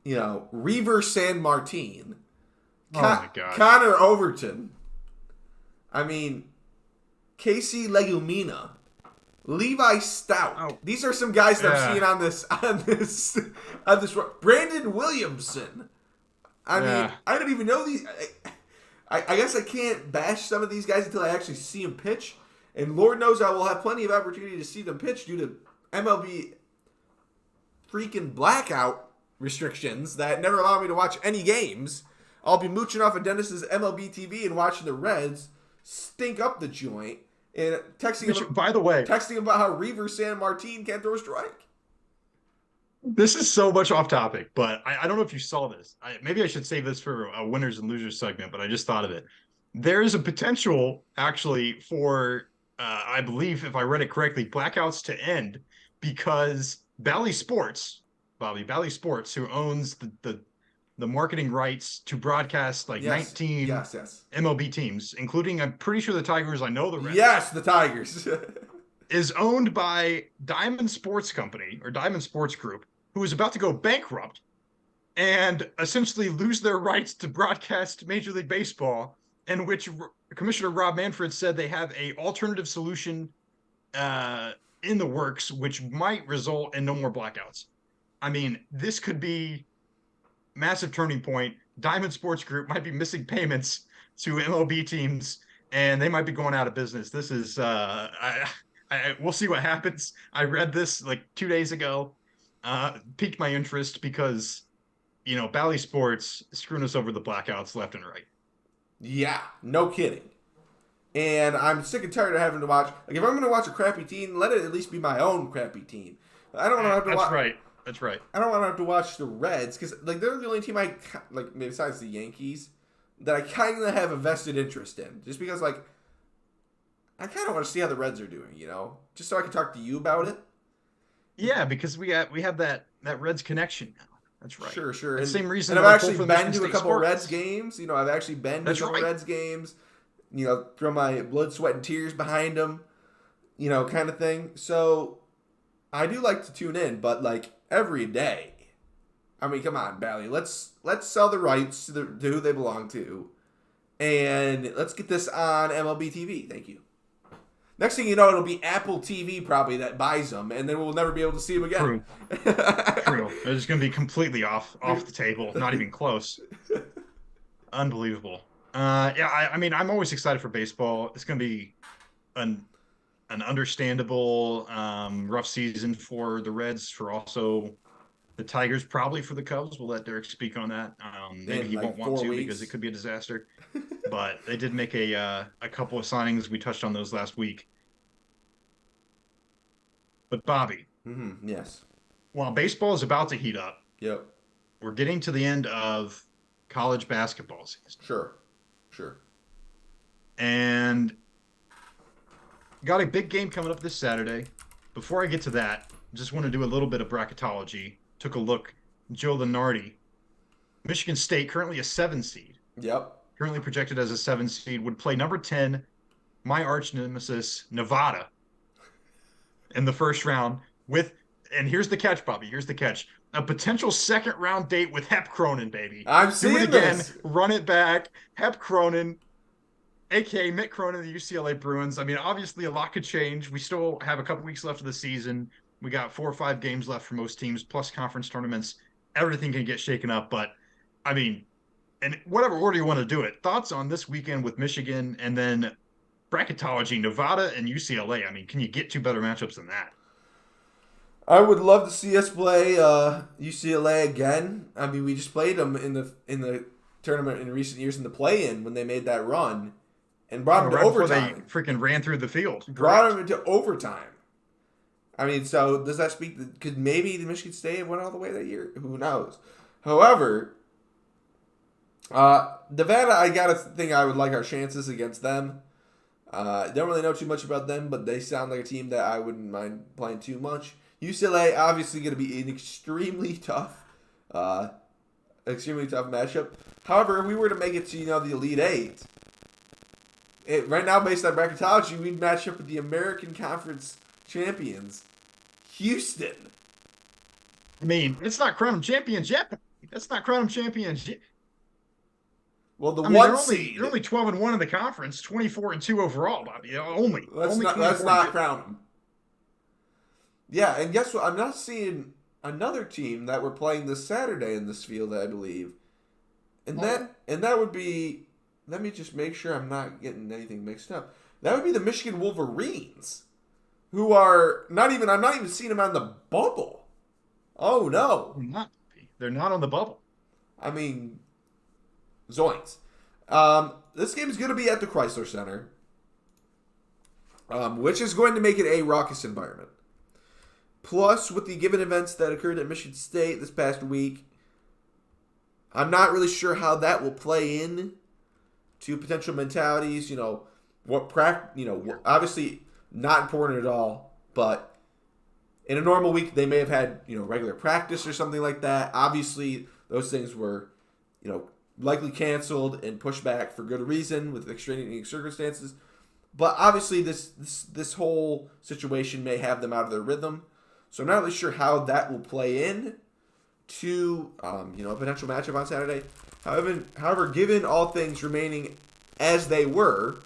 Reaver San Martin, Oh my God. Connor Overton, I mean, Casey Legumina, Levi Stout. Oh. These are some guys that I'm seeing on this. Brandon Williamson. I mean, I don't even know these. I guess I can't bash some of these guys until I actually see them pitch. And Lord knows I will have plenty of opportunity to see them pitch due to MLB freaking blackout restrictions that never allow me to watch any games. I'll be mooching off of Dennis's MLB TV and watching the Reds stink up the joint and texting him about how Reaver San Martin can't throw a strike. This is so much off topic, but I don't know if you saw this. Maybe I should save this for a winners and losers segment, but I just thought of it. There is a potential actually for, I believe, if I read it correctly, blackouts to end because Bally Sports, Bobby, Bally Sports, who owns the marketing rights to broadcast like Yes, 19 yes, yes, MLB teams, including, I'm pretty sure the Tigers, I know the Reds, yes. The Tigers. is owned by Diamond Sports Company or Diamond Sports Group, who is about to go bankrupt and essentially lose their rights to broadcast Major League Baseball, in which Commissioner Rob Manfred said they have a alternative solution in the works, which might result in no more blackouts. I mean, this could be massive turning point. Diamond Sports Group might be missing payments to MLB teams, and they might be going out of business. This is we'll see what happens. I read this like 2 days ago, piqued my interest because Bally Sports screwing us over the blackouts left and right. Yeah, no kidding. And I'm sick and tired of having to watch. Like, if I'm going to watch a crappy team, let it at least be my own crappy team. I don't want to have to That's watch. right. That's right. I don't want to have to watch the Reds because like they're the only team I like besides the Yankees that I kind of have a vested interest in. Just because like I kind of want to see how the Reds are doing, just so I can talk to you about it. Yeah, because we have that Reds connection now. That's right. Sure, sure. That And, same reason and I've that I pull actually for the been Michigan to a State couple Reds Spartans. games. I've actually been to a That's couple right. Reds games. Throw my blood, sweat, and tears behind them. Kind of thing. So I do like to tune in, but like every day. I mean, come on, Bally. Let's sell the rights to who they belong to, and let's get this on MLB TV. Thank you. Next thing you know, it'll be Apple TV probably that buys them, and then we'll never be able to see them again. True. True. It's going to be completely off the table. Not even close. Unbelievable. Yeah. I mean, I'm always excited for baseball. It's going to be an understandable rough season for the Reds, for also the Tigers, probably for the Cubs. We'll let Derek speak on that. Maybe In he like won't want 4 to weeks. because it could be a disaster. But they did make a couple of signings. We touched on those last week. But Bobby, Yes. while baseball is about to heat up, Yep. we're getting to the end of college basketball season. Sure. Sure. And got a big game coming up this Saturday. Before I get to that, just want to do a little bit of bracketology. Took a look. Joe Lenardi, Michigan State, currently a 7 seed, Yep. currently projected as a 7 seed, would play number 10, my arch nemesis, Nevada, in the first round and here's the catch, Bobby. Here's the catch. A potential second round date with Hep Cronin, baby. I'm Do seeing it again. this. Run it back. Hep Cronin, aka Mick Cronin of the UCLA Bruins. I mean, obviously a lot could change. We still have a couple weeks left of the season. We got 4 or 5 games left for most teams, plus conference tournaments. Everything can get shaken up. But I mean, in whatever order you want to do it, thoughts on this weekend with Michigan and then bracketology, Nevada and UCLA. I mean, can you get 2 better matchups than that? I would love to see us play UCLA again. I mean, we just played them in the tournament in recent years in the play-in when they made that run, and brought them to Right before they overtime. freaking ran through the field. Brought Correct. them into overtime. I mean, so does that speak? Could maybe the Michigan State went all the way that year? Who knows? However, Nevada, I gotta think I would like our chances against them. Don't really know too much about them, but they sound like a team that I wouldn't mind playing too much. UCLA obviously going to be an extremely tough matchup. However, if we were to make it to the Elite Eight, right now based on bracketology, we'd match up with the American Conference champions, Houston. I mean, it's not crown them champions yet. That's not crown them champions yet. Well, the I mean, one seed. they're only 12-1 in the conference, 24-2 overall, Bobby. Only. Let's only not crown them. Yeah, and guess what? I'm not seeing another team that we're playing this Saturday in this field, I believe. And that would be, let me just make sure I'm not getting anything mixed up. That would be the Michigan Wolverines, who are I'm not even seeing them on the bubble. Oh no. They're not on the bubble. I mean, zoinks. This game is going to be at the Chrysler Center, which is going to make it a raucous environment. Plus, with the given events that occurred at Michigan State this past week, I'm not really sure how that will play in to potential mentalities. Obviously not important at all, but in a normal week they may have had regular practice or something like that. Obviously, those things were likely canceled and pushed back for good reason with extraneous circumstances. But obviously, this whole situation may have them out of their rhythm. So I'm not really sure how that will play in to a potential matchup on Saturday. However, given all things remaining as they were,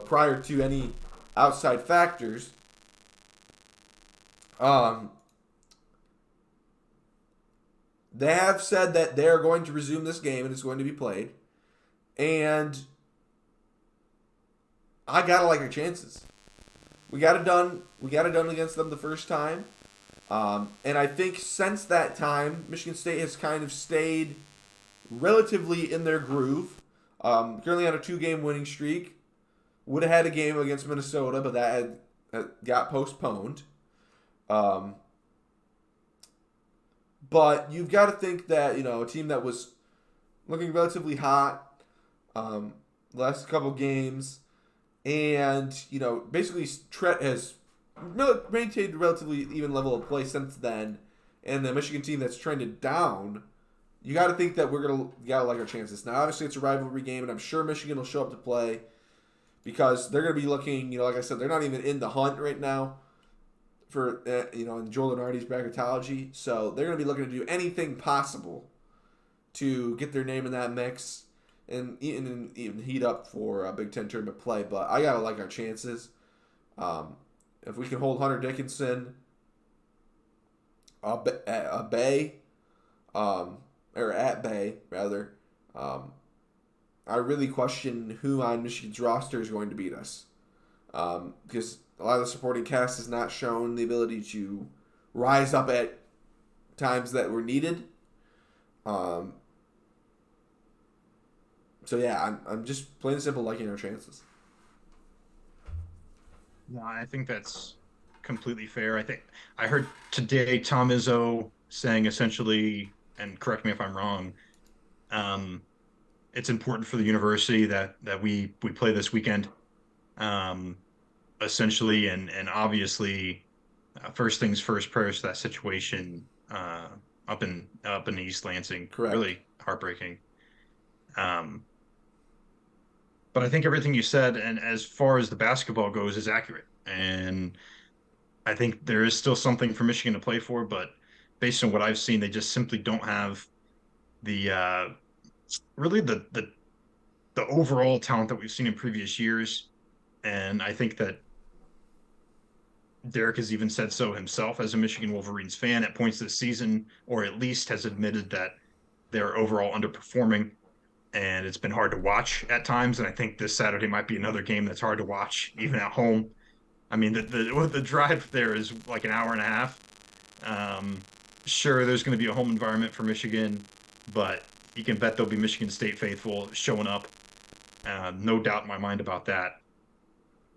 prior to any outside factors, they have said that they are going to resume this game and it's going to be played, and I gotta like our chances. We got it done. We got it done against them the first time, and I think since that time, Michigan State has kind of stayed relatively in their groove. Currently on a 2-game winning streak. Would have had a game against Minnesota, but that got postponed. But you've got to think that a team that was looking relatively hot last couple games, and basically Trent has maintained a relatively even level of play since then, and the Michigan team that's trended down, you got to think that you gotta like our chances. Now, obviously, it's a rivalry game, and I'm sure Michigan will show up to play because they're going to be looking. Like I said, they're not even in the hunt right now for in Joel Lunardi's bracketology, so they're going to be looking to do anything possible to get their name in that mix and even heat up for a Big Ten tournament play. But I gotta like our chances. If we can hold Hunter Dickinson at bay, or at bay rather, I really question who on Michigan's roster is going to beat us, because a lot of the supporting cast has not shown the ability to rise up at times that were needed. So yeah, I'm just plain and simple liking our chances. No, I think that's completely fair. I think I heard today Tom Izzo saying essentially, and correct me if I'm wrong, um, it's important for the university that we play this weekend, um, essentially, and obviously, first things first. Prayers to that situation up in East Lansing, Correct. really heartbreaking. Um, but I think everything you said, and as far as the basketball goes, is accurate. And I think there is still something for Michigan to play for, but based on what I've seen, they just simply don't have the really the overall talent that we've seen in previous years. And I think that Derek has even said so himself as a Michigan Wolverines fan at points this season, or at least has admitted that they're overall underperforming. And it's been hard to watch at times. And I think this Saturday might be another game that's hard to watch, even at home. I mean, the drive there is like an hour and a half. Um, sure, there's going to be a home environment for Michigan, but you can bet there'll be Michigan State faithful showing up. No doubt in my mind about that.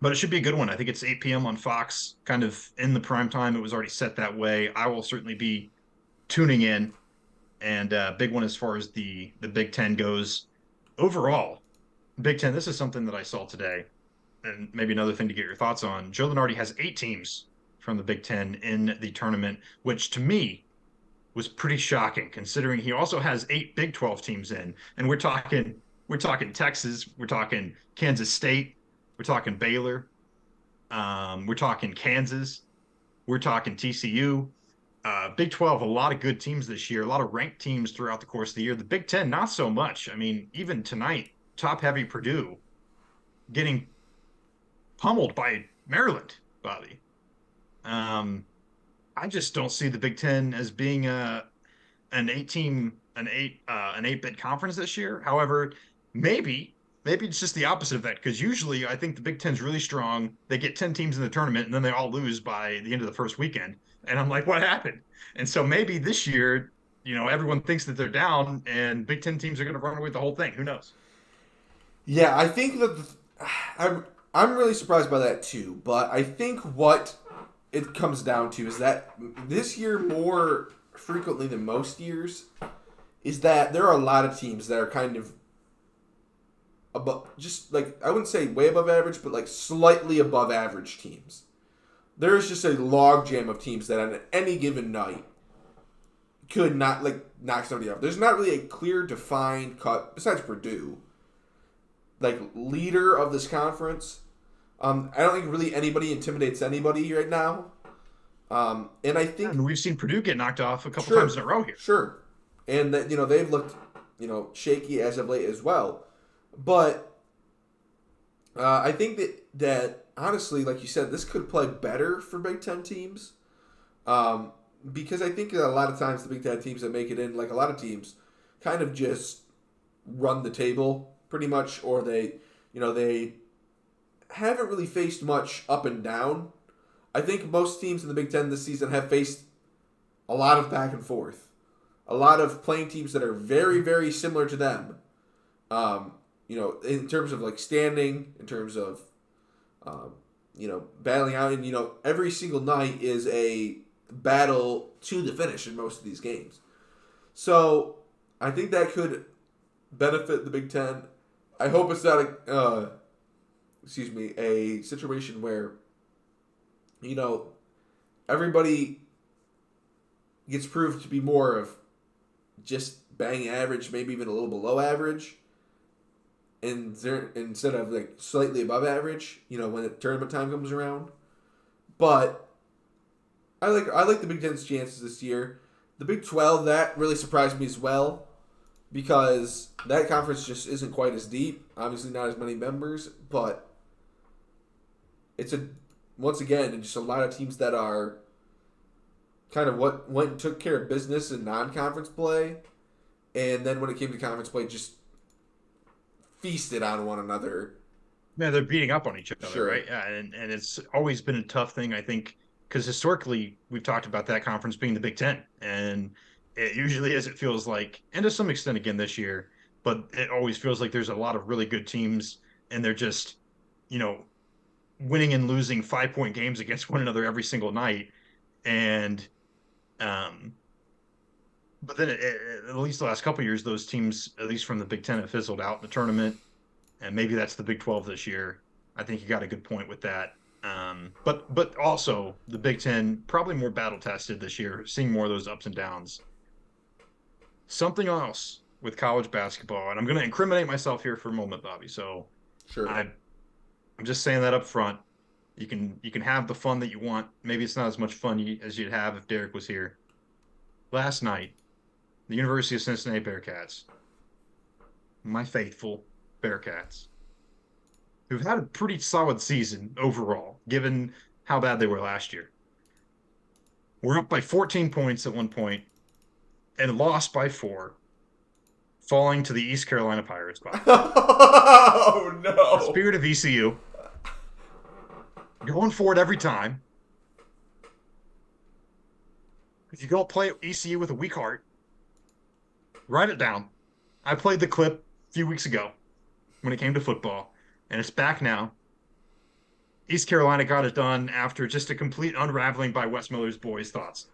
But it should be a good one. I think it's 8 p.m. on Fox, kind of in the prime time. It was already set that way. I will certainly be tuning in, and big one as far as the Big Ten goes. Overall, Big Ten. This is something that I saw today, and maybe another thing to get your thoughts on. Joe Lunardi has 8 teams from the Big Ten in the tournament, which to me was pretty shocking, considering he also has 8 Big 12 teams in, and we're talking Texas, we're talking Kansas State, we're talking Baylor, we're talking Kansas, we're talking TCU. Big 12, a lot of good teams this year, a lot of ranked teams throughout the course of the year. The Big Ten, not so much. I mean, even tonight, top heavy Purdue getting pummeled by Maryland, Bobby. Um, I just don't see the Big Ten as being an 8 team an 8-bit conference this year. However, maybe it's just the opposite of that, because usually I think the Big Ten's really strong. They get 10 teams in the tournament and then they all lose by the end of the first weekend. And I'm like, what happened? And so maybe this year, everyone thinks that they're down and Big Ten teams are going to run away with the whole thing. Who knows? Yeah, I think that I'm really surprised by that too. But I think what it comes down to is that this year, more frequently than most years, is that there are a lot of teams that are kind of above, just like I wouldn't say way above average, but like slightly above average teams. There's just a logjam of teams that on any given night could not like knock somebody off. There's not really a clear defined cut besides Purdue, like leader of this conference. I don't think really anybody intimidates anybody right now. And I think And we've seen Purdue get knocked off a couple sure, times in a row here. sure, and that they've looked shaky as of late as well. But I think that honestly, like you said, this could play better for Big Ten teams. Because I think a lot of times the Big Ten teams that make it in, like a lot of teams, kind of just run the table pretty much, or they haven't really faced much up and down. I think most teams in the Big Ten this season have faced a lot of back and forth, a lot of playing teams that are very, very similar to them. In terms of like standing, in terms of, battling out, and every single night is a battle to the finish in most of these games. So I think that could benefit the Big Ten. I hope it's not a situation where everybody gets proved to be more of just bang average, maybe even a little below average, and instead of like slightly above average. When the tournament time comes around, but I like the Big Ten's chances this year. The Big 12, that really surprised me as well, because that conference just isn't quite as deep. Obviously, not as many members, but it's once again just a lot of teams that are kind of what went and took care of business in non-conference play, and then when it came to conference play, just feasted on one another. Yeah, they're beating up on each other, Sure. right? Yeah, and it's always been a tough thing, I think, because historically we've talked about that conference being the Big Ten, and it usually is. It feels like, and to some extent again this year, but it always feels like there's a lot of really good teams, and they're just, you know, winning and losing 5 point games against one another every single night, and um, but then at least the last couple of years, those teams, at least from the Big Ten, have fizzled out in the tournament, and maybe that's the Big 12 this year. I think you got a good point with that. But also the Big Ten probably more battle tested this year, seeing more of those ups and downs. Something else with college basketball, and I'm going to incriminate myself here for a moment, Bobby. So Sure. I, I'm just saying that up front. You can have the fun that you want. Maybe it's not as much fun as you'd have if Derek was here. Last night, the University of Cincinnati Bearcats, my faithful Bearcats, who've had a pretty solid season overall, given how bad they were last year. We're up by 14 points at one point and lost by 4, falling to the East Carolina Pirates, Bobby. Oh The no! spirit of ECU, going for it every time. If you don't play ECU with a weak heart, write it down. I played the clip a few weeks ago when it came to football, and it's back now. East Carolina got it done after just a complete unraveling by Wes Miller's boys' thoughts.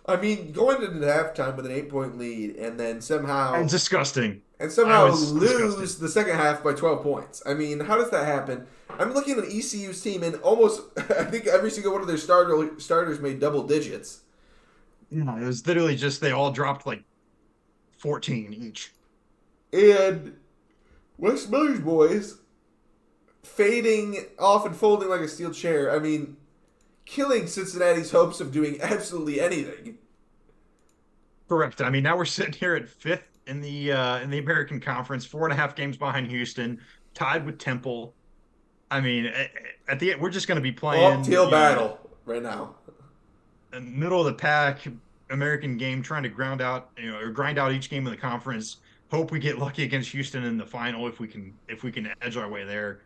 I mean, going into halftime with an 8-point lead, and then And disgusting. I somehow was lose disgusted. the second half by 12 points. I mean, how does that happen? I'm looking at ECU's team, and almost I think every single one of their starters made double digits. Yeah, it was literally just they all dropped like 14 each. And Wes Miller's boys fading off and folding like a steel chair. I mean, killing Cincinnati's hopes of doing absolutely anything. Correct. I mean, now we're sitting here at fifth in the American Conference, 4.5 games behind Houston, tied with Temple. I mean, at the end, we're just going to be playing, Uphill battle right now. middle of the pack American game, trying to or grind out each game of the conference. Hope we get lucky against Houston in the final if we can edge our way there,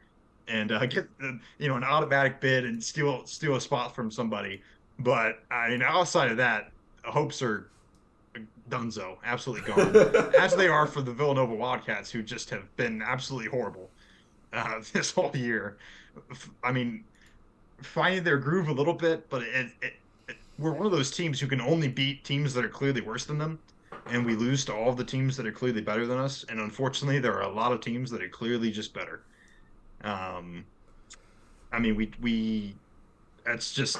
and get an automatic bid and steal a spot from somebody. But I mean, outside of that, hopes are dunzo, absolutely gone, as they are for the Villanova Wildcats, who just have been absolutely horrible this whole year. I mean, finding their groove a little bit, but we're one of those teams who can only beat teams that are clearly worse than them. and we lose to all the teams that are clearly better than us. And unfortunately, there are a lot of teams that are clearly just better. Um, I mean, we that's just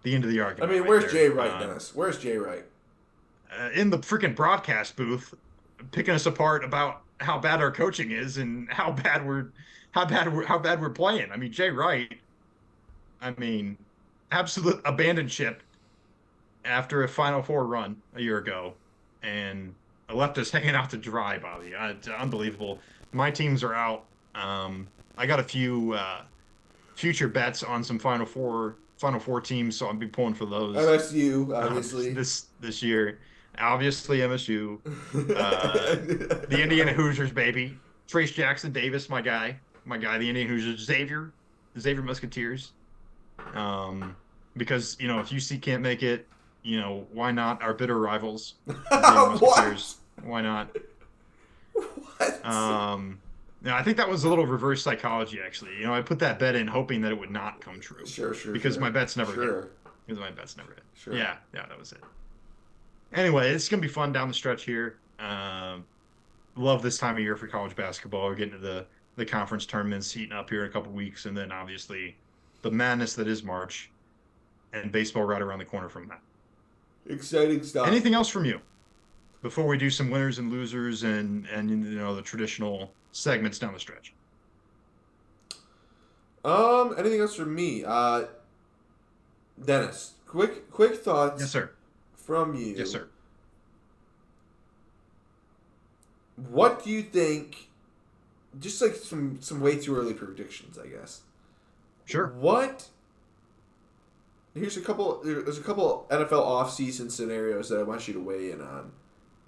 the end of the I argument mean, right where's there. Jay Wright, Dennis? Where's Jay Wright? In the freaking broadcast booth, picking us apart about how bad our coaching is and how bad we're playing. I mean, Jay Wright, I mean, absolute abandoned ship after a Final Four run a year ago, and left us hanging out to dry, Bobby. It's unbelievable. My teams are out. I got a few future bets on some Final Four teams, so I'll be pulling for those MSU, obviously. this year. Obviously, MSU, uh, the Indiana Hoosiers, baby. Trace Jackson Davis, my guy, the Indiana Hoosiers. Xavier Musketeers. Because if UC can't make it, why not our bitter rivals, the Xavier What? Musketeers? Why not? What? Yeah, I think that was a little reverse psychology, actually. I put that bet in hoping that it would not come true. Sure, Because sure. my bets never hit. Sure. Because my bets never hit. Sure. Yeah, that was it. Anyway, it's gonna be fun down the stretch here. Love this time of year for college basketball. We're getting to the conference tournaments heating up here in a couple weeks, and then obviously the madness that is March, and baseball right around the corner from that. Exciting stuff. Anything else from you before we do some winners and losers and the traditional segments down the stretch? Anything else from me? Dennis, quick thoughts. Yes, sir. From you. Yes, sir. What do you think? Just like some way too early predictions, I guess. Sure. What? There's a couple NFL offseason scenarios that I want you to weigh in on.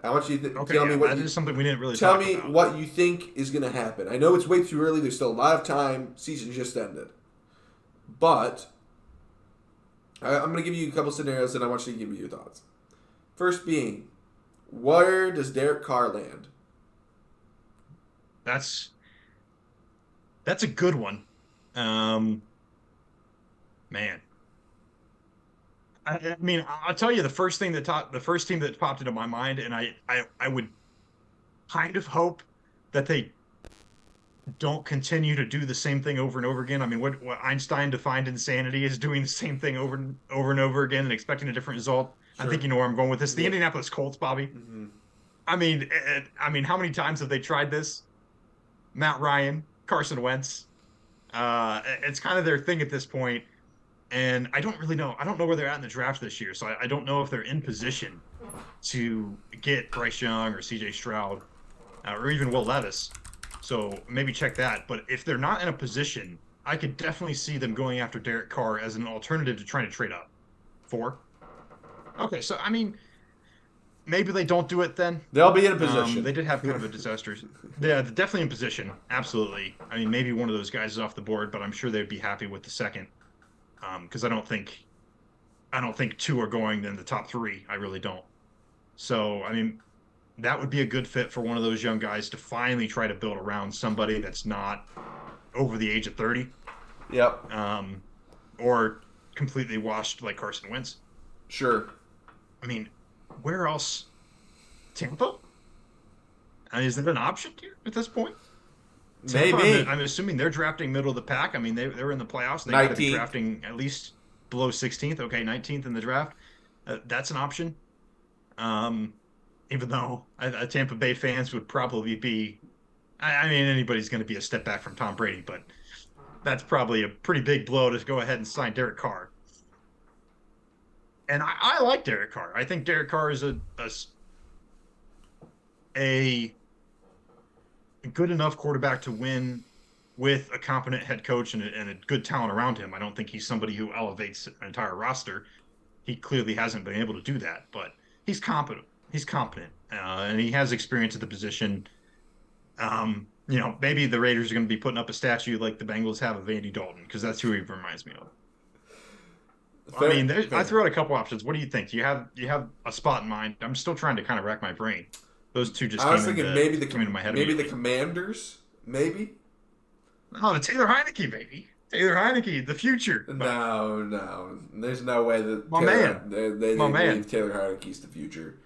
I want you to tell me what that is something we didn't really tell talk me about. what you think is going to happen. I know it's way too early. There's still a lot of time. Season just ended, but I'm going to give you a couple scenarios and I want you to give me your thoughts. First being, where does Derek Carr land? That's a good one. Man. I mean, I'll tell you the first team that popped into my mind, and I would kind of hope that they don't continue to do the same thing over and over again. I mean, what Einstein defined insanity is doing the same thing over and over again and expecting a different result. Sure. I think you know where I'm going with this. The Indianapolis Colts, Bobby. Mm-hmm. I mean, how many times have they tried this? Matt Ryan, Carson Wentz. It's kind of their thing at this point. And I don't really know. I don't know where they're at in the draft this year. So I don't know if they're in position to get Bryce Young or CJ Stroud or even Will Levis. So maybe check that. But if they're not in a position, I could definitely see them going after Derek Carr as an alternative to trying to trade up. 4? Okay, so I mean, maybe they don't do it then. They'll be in a position. They did have kind of a disaster. Yeah, they're definitely in position. Absolutely. I mean, maybe one of those guys is off the board, but I'm sure they'd be happy with the second. Because I don't think 2 are going in the top 3. I really don't. So, I mean, that would be a good fit for one of those young guys to finally try to build around somebody that's not over the age of 30. Yep. Or completely washed like Carson Wentz. Sure. I mean, where else? Tampa? Is that an option here at this point? Tampa, Maybe. I'm assuming they're drafting middle of the pack. I mean, they were in the playoffs. They got to be 19th. drafting at least below 16th. Okay, 19th in the draft. That's an option. Even though Tampa Bay fans would probably be, I mean, anybody's going to be a step back from Tom Brady, but that's probably a pretty big blow to go ahead and sign Derek Carr. And I like Derek Carr. I think Derek Carr is a good enough quarterback to win with a competent head coach and a good talent around him. I don't think he's somebody who elevates an entire roster. He clearly hasn't been able to do that, but he's competent. And he has experience at the position. Maybe the Raiders are going to be putting up a statue like the Bengals have of Andy Dalton, because that's who he reminds me of. Fair, I mean, fair. I threw out a couple options. What do you think? Do you have a spot in mind? I'm still trying to kind of rack my brain. Those two just I was thinking maybe came into my head. maybe the Commanders, maybe. Oh, the Taylor Heineke, baby. Taylor Heineke, the future. No, there's no way that My man. They My man. believe Taylor Heineke's the future.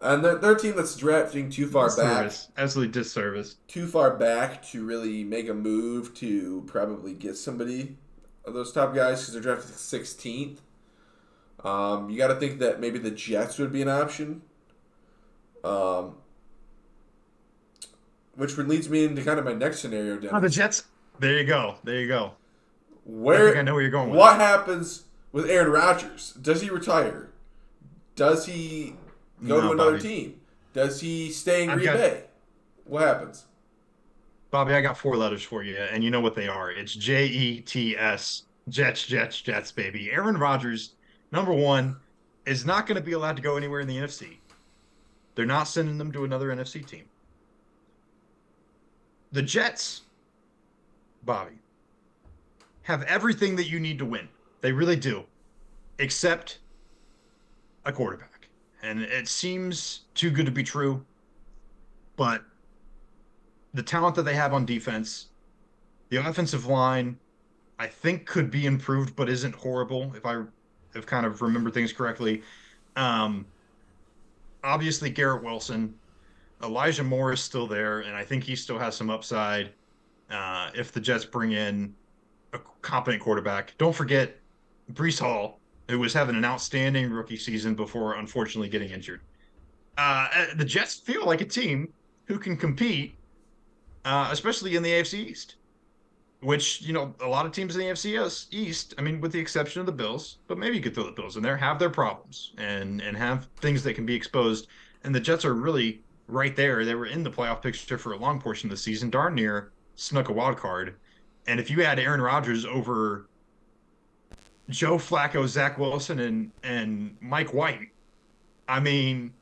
And they're a team that's drafting Disservice, absolutely disservice. too far back to really make a move to probably get somebody of those top guys because they're drafted 16th. You got to think that maybe the Jets would be an option, um, which leads me into kind of my next scenario, Oh, the Dennis. Jets. There you go. There you go. I think I Where, know where you're going with what it. happens with Aaron Rodgers? Does he retire? Does he go to No, another Bobby. team? Does he stay in I've Green got Bay? What happens? Bobby. I got four letters for you, and you know what they are. It's Jets. Jets, Jets, Jets, baby. Aaron Rodgers, number one, is not going to be allowed to go anywhere in the NFC. They're not sending them to another NFC team. The Jets, Bobby, have everything that you need to win. They really do, except a quarterback. And it seems too good to be true, but the talent that they have on defense, the offensive line, I think could be improved, but isn't horrible if I have kind of remembered things correctly. Um, Obviously, Garrett Wilson, Elijah Moore is still there, and I think he still has some upside if the Jets bring in a competent quarterback. Don't forget Brees Hall, who was having an outstanding rookie season before unfortunately getting injured. The Jets feel like a team who can compete, especially in the AFC East, which, a lot of teams in the AFC East, I mean, with the exception of the Bills, but maybe you could throw the Bills in there, have their problems and have things that can be exposed. And the Jets are really right there. They were in the playoff picture for a long portion of the season, darn near snuck a wild card. And if you had Aaron Rodgers over Joe Flacco, Zach Wilson, and Mike White, I mean,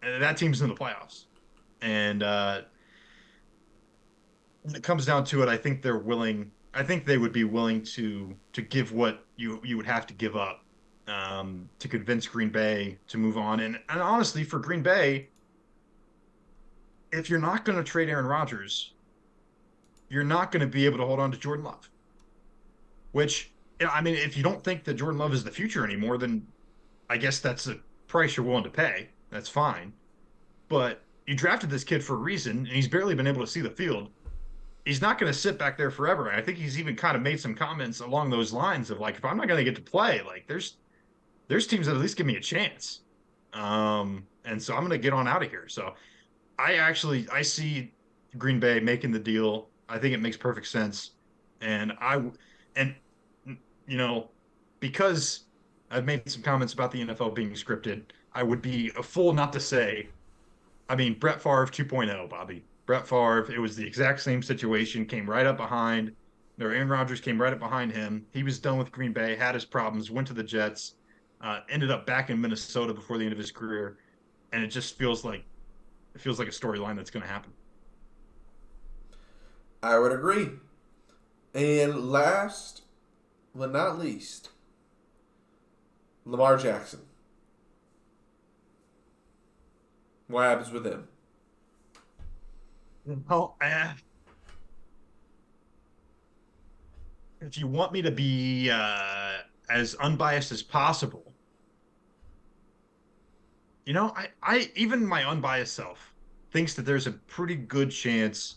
that team's in the playoffs. And when it comes down to it, I think they're willing. I think they would be willing to give what you would have to give up to convince Green Bay to move on. And honestly, for Green Bay, if you're not going to trade Aaron Rodgers, you're not going to be able to hold on to Jordan Love. Which, I mean, if you don't think that Jordan Love is the future anymore, then I guess that's a price you're willing to pay. That's fine. But you drafted this kid for a reason, and he's barely been able to see the field. He's not going to sit back there forever. And I think he's even kind of made some comments along those lines of like, if I'm not going to get to play, like there's teams that at least give me a chance. And so I'm going to get on out of here. So I see Green Bay making the deal. I think it makes perfect sense. And and you know, because I've made some comments about the NFL being scripted, I would be a fool not to say, I mean, Brett Favre 2.0, Bobby. Brett Favre, it was the exact same situation, came right up behind, or Aaron Rodgers came right up behind him. He was done with Green Bay, had his problems, went to the Jets, ended up back in Minnesota before the end of his career, and it feels like a storyline that's going to happen. I would agree. And last but not least, Lamar Jackson. What happens with him? Oh, if you want me to be as unbiased as possible, I even my unbiased self thinks that there's a pretty good chance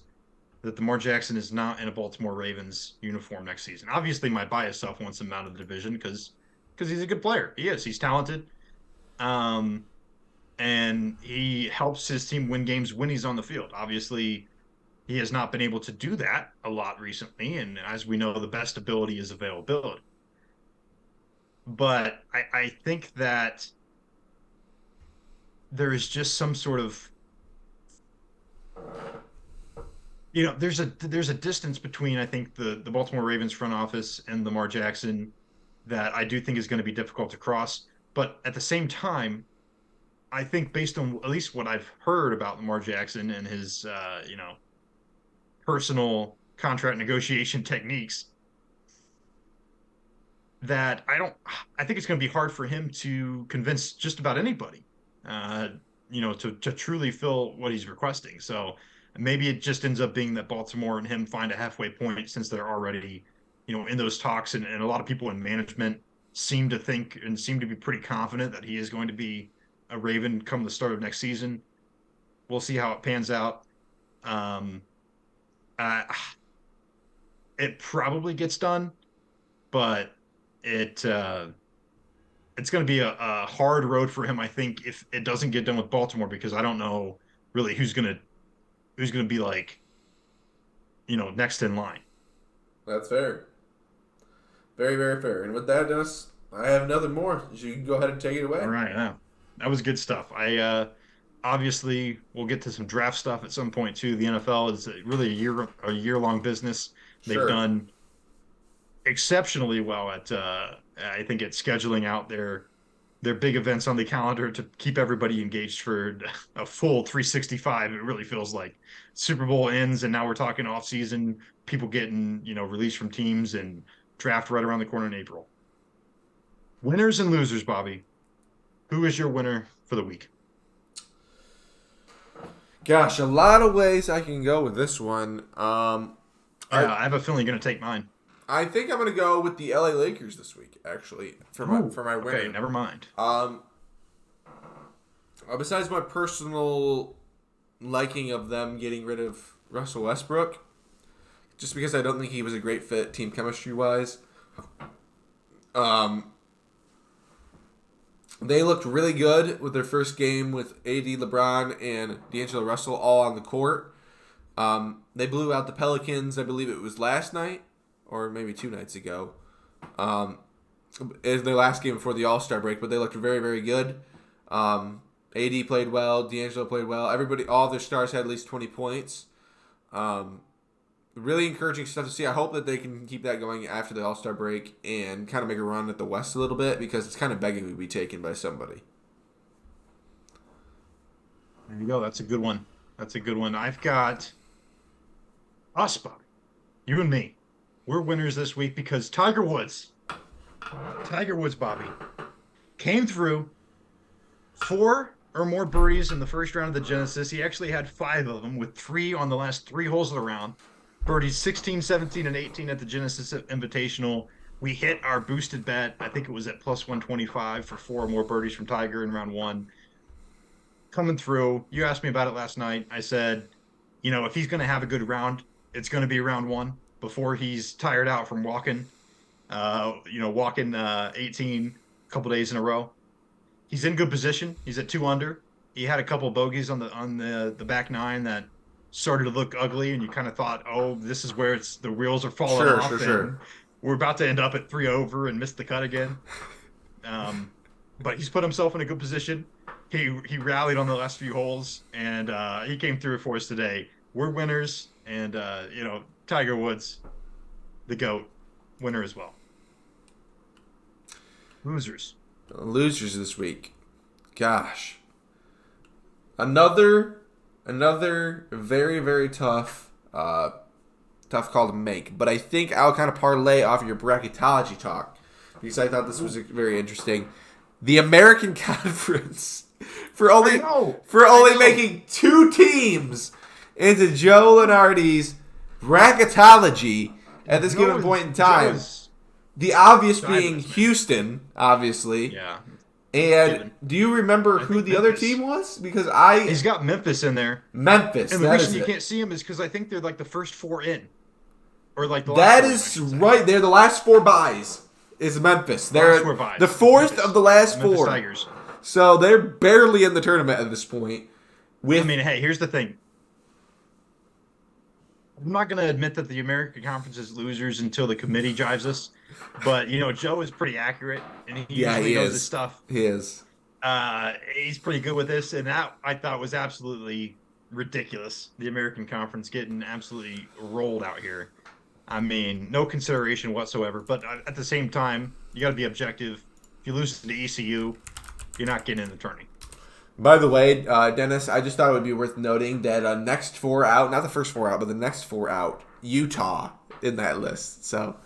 that Lamar Jackson is not in a Baltimore Ravens uniform next season. Obviously, my biased self wants him out of the division because he's a good player. He is. He's talented. Um, and he helps his team win games when he's on the field. Obviously, he has not been able to do that a lot recently, and as we know, the best ability is availability. But I think that there is just some sort of there's a distance between I think the Baltimore Ravens front office and Lamar Jackson that I do think is going to be difficult to cross. But at the same time, I think based on at least what I've heard about Lamar Jackson and his personal contract negotiation techniques, that I think it's going to be hard for him to convince just about anybody, uh, to truly fill what he's requesting. So maybe it just ends up being that Baltimore and him find a halfway point since they're already, in those talks, and a lot of people in management seem to think and seem to be pretty confident that he is going to be a Raven come the start of next season. We'll see how it pans out. Um, uh, it probably gets done, but it it's going to be a hard road for him, I think, if it doesn't get done with Baltimore, because I don't know really who's gonna be like, next in line. That's fair. Very, very fair. And with that, Dennis, I have another more. So you can go ahead and take it All away. right, yeah, that was good stuff. I obviously we'll get to some draft stuff at some point too. The NFL is really a year long business. They've Sure. done exceptionally well at I think at scheduling out their big events on the calendar to keep everybody engaged for a full 365. It really feels like Super Bowl ends and now we're talking off season, people getting, released from teams and draft right around the corner in April. Winners and losers, Bobby. Who is your winner for the week? Gosh, a lot of ways I can go with this one. I have a feeling you're going to take mine. I think I'm going to go with the LA Lakers this week, actually, for my winner. Okay, never mind. Besides my personal liking of them getting rid of Russell Westbrook, just because I don't think he was a great fit team chemistry wise. They looked really good with their first game with AD, LeBron, and D'Angelo Russell all on the court. They blew out the Pelicans, I believe it was last night, or maybe 2 nights ago. It's their last game before the All-Star break, but they looked very, very good. AD played well, D'Angelo played well. Everybody, all their stars had at least 20 points. Really encouraging stuff to see. I hope that they can keep that going after the All-Star break and kind of make a run at the West a little bit, because it's kind of begging to be taken by somebody. There you go. That's a good one. That's a good one. I've got us, Bobby. You and me. We're winners this week because Tiger Woods, Bobby, came through 4 or more birdies in the first round of the Genesis. He actually had 5 of them, with 3 on the last 3 holes of the round. Birdies 16, 17, and 18 at the Genesis Invitational. We hit our boosted bet. I think it was at plus 125 for 4 or more birdies from Tiger in round 1. Coming through. You asked me about it last night. I said, if he's going to have a good round, it's going to be round 1 before he's tired out from walking 18 a couple days in a row. He's in good position. He's at 2 under. He had a couple bogeys on the back 9 that started to look ugly, and you kind of thought, oh, this is where the wheels are falling off. Sure. We're about to end up at 3 over and miss the cut again. But he's put himself in a good position. He rallied on the last few holes, and he came through for us today. We're winners, and Tiger Woods, the GOAT, winner as well. Losers Losers this week. Gosh. Another very, very tough call to make. But I think I'll kind of parlay off your bracketology talk, because I thought this was very interesting. The American Conference, for only making 2 teams into Joe Lenardi's bracketology at this given point in time. The obvious being Houston, obviously. Yeah. And do you remember who the other team was? Because he's got Memphis in there. Memphis. And the reason you can't see him is because I think they're like the first 4 in, or like the that last is right. They're the last 4 buys. Is Memphis? They're the 4th of the last 4. Tigers. So they're barely in the tournament at this point. Hey, here's the thing. I'm not going to admit that the American Conference is losers until the committee jives us. But, Joe is pretty accurate, and he usually knows his stuff. He is. He's pretty good with this, and that I thought was absolutely ridiculous. The American Conference getting absolutely rolled out here. I mean, no consideration whatsoever. But at the same time, you got to be objective. If you lose to ECU, you're not getting in the tourney. By the way, Dennis, I just thought it would be worth noting that next 4 out, not the first 4 out, but the next 4 out, Utah in that list. So.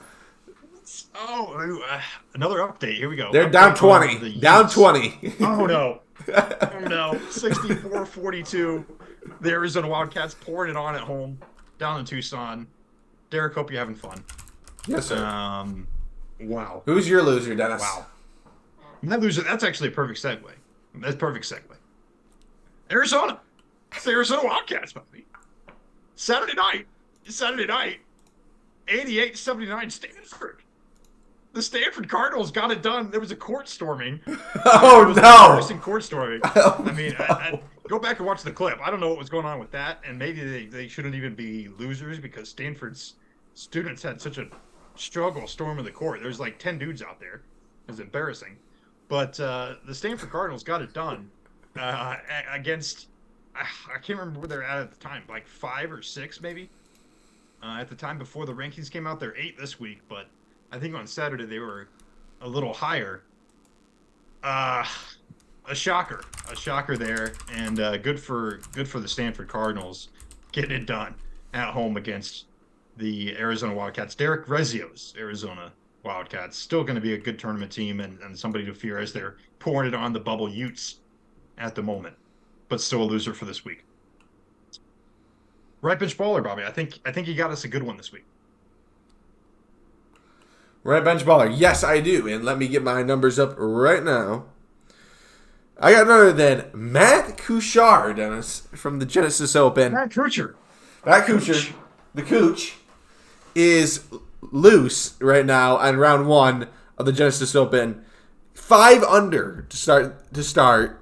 Another update. Here we go. They're down 20. Down 20. Oh, no. Oh, no. 64-42. The Arizona Wildcats pouring it on at home down in Tucson. Derek, hope you're having fun. Yes, sir. Wow. Who's your loser, Dennis? Wow. My loser, that's actually a perfect segue. That's perfect segue. Arizona. It's the Arizona Wildcats, buddy. Saturday night, 88-79 Stanford. The Stanford Cardinals got it done. There was a court storming. It Oh was an no! embarrassing court storming. Oh, I mean, I no. go back and watch the clip. I don't know what was going on with that, and maybe they shouldn't even be losers because Stanford's students had such a struggle storming the court. There's like 10 dudes out there. It was embarrassing. But the Stanford Cardinals got it done against, I can't remember where they're at the time, like 5 or 6 maybe. At the time before the rankings came out, they're 8 this week, but I think on Saturday they were a little higher. Uh, a shocker there, and good for the Stanford Cardinals getting it done at home against the Arizona Wildcats. Derek Rezio's Arizona Wildcats still going to be a good tournament team and somebody to fear as they're pouring it on the bubble Utes at the moment, but still a loser for this week. Right bench baller, Bobby. I think you got us a good one this week. Right bench baller. Yes, I do. And let me get my numbers up right now. I got none other than Matt Couchard, Dennis, from the Genesis Open. Matt Kuchar. Matt Couchard, the Cooch, is loose right now on round 1 of the Genesis Open. 5 under to start.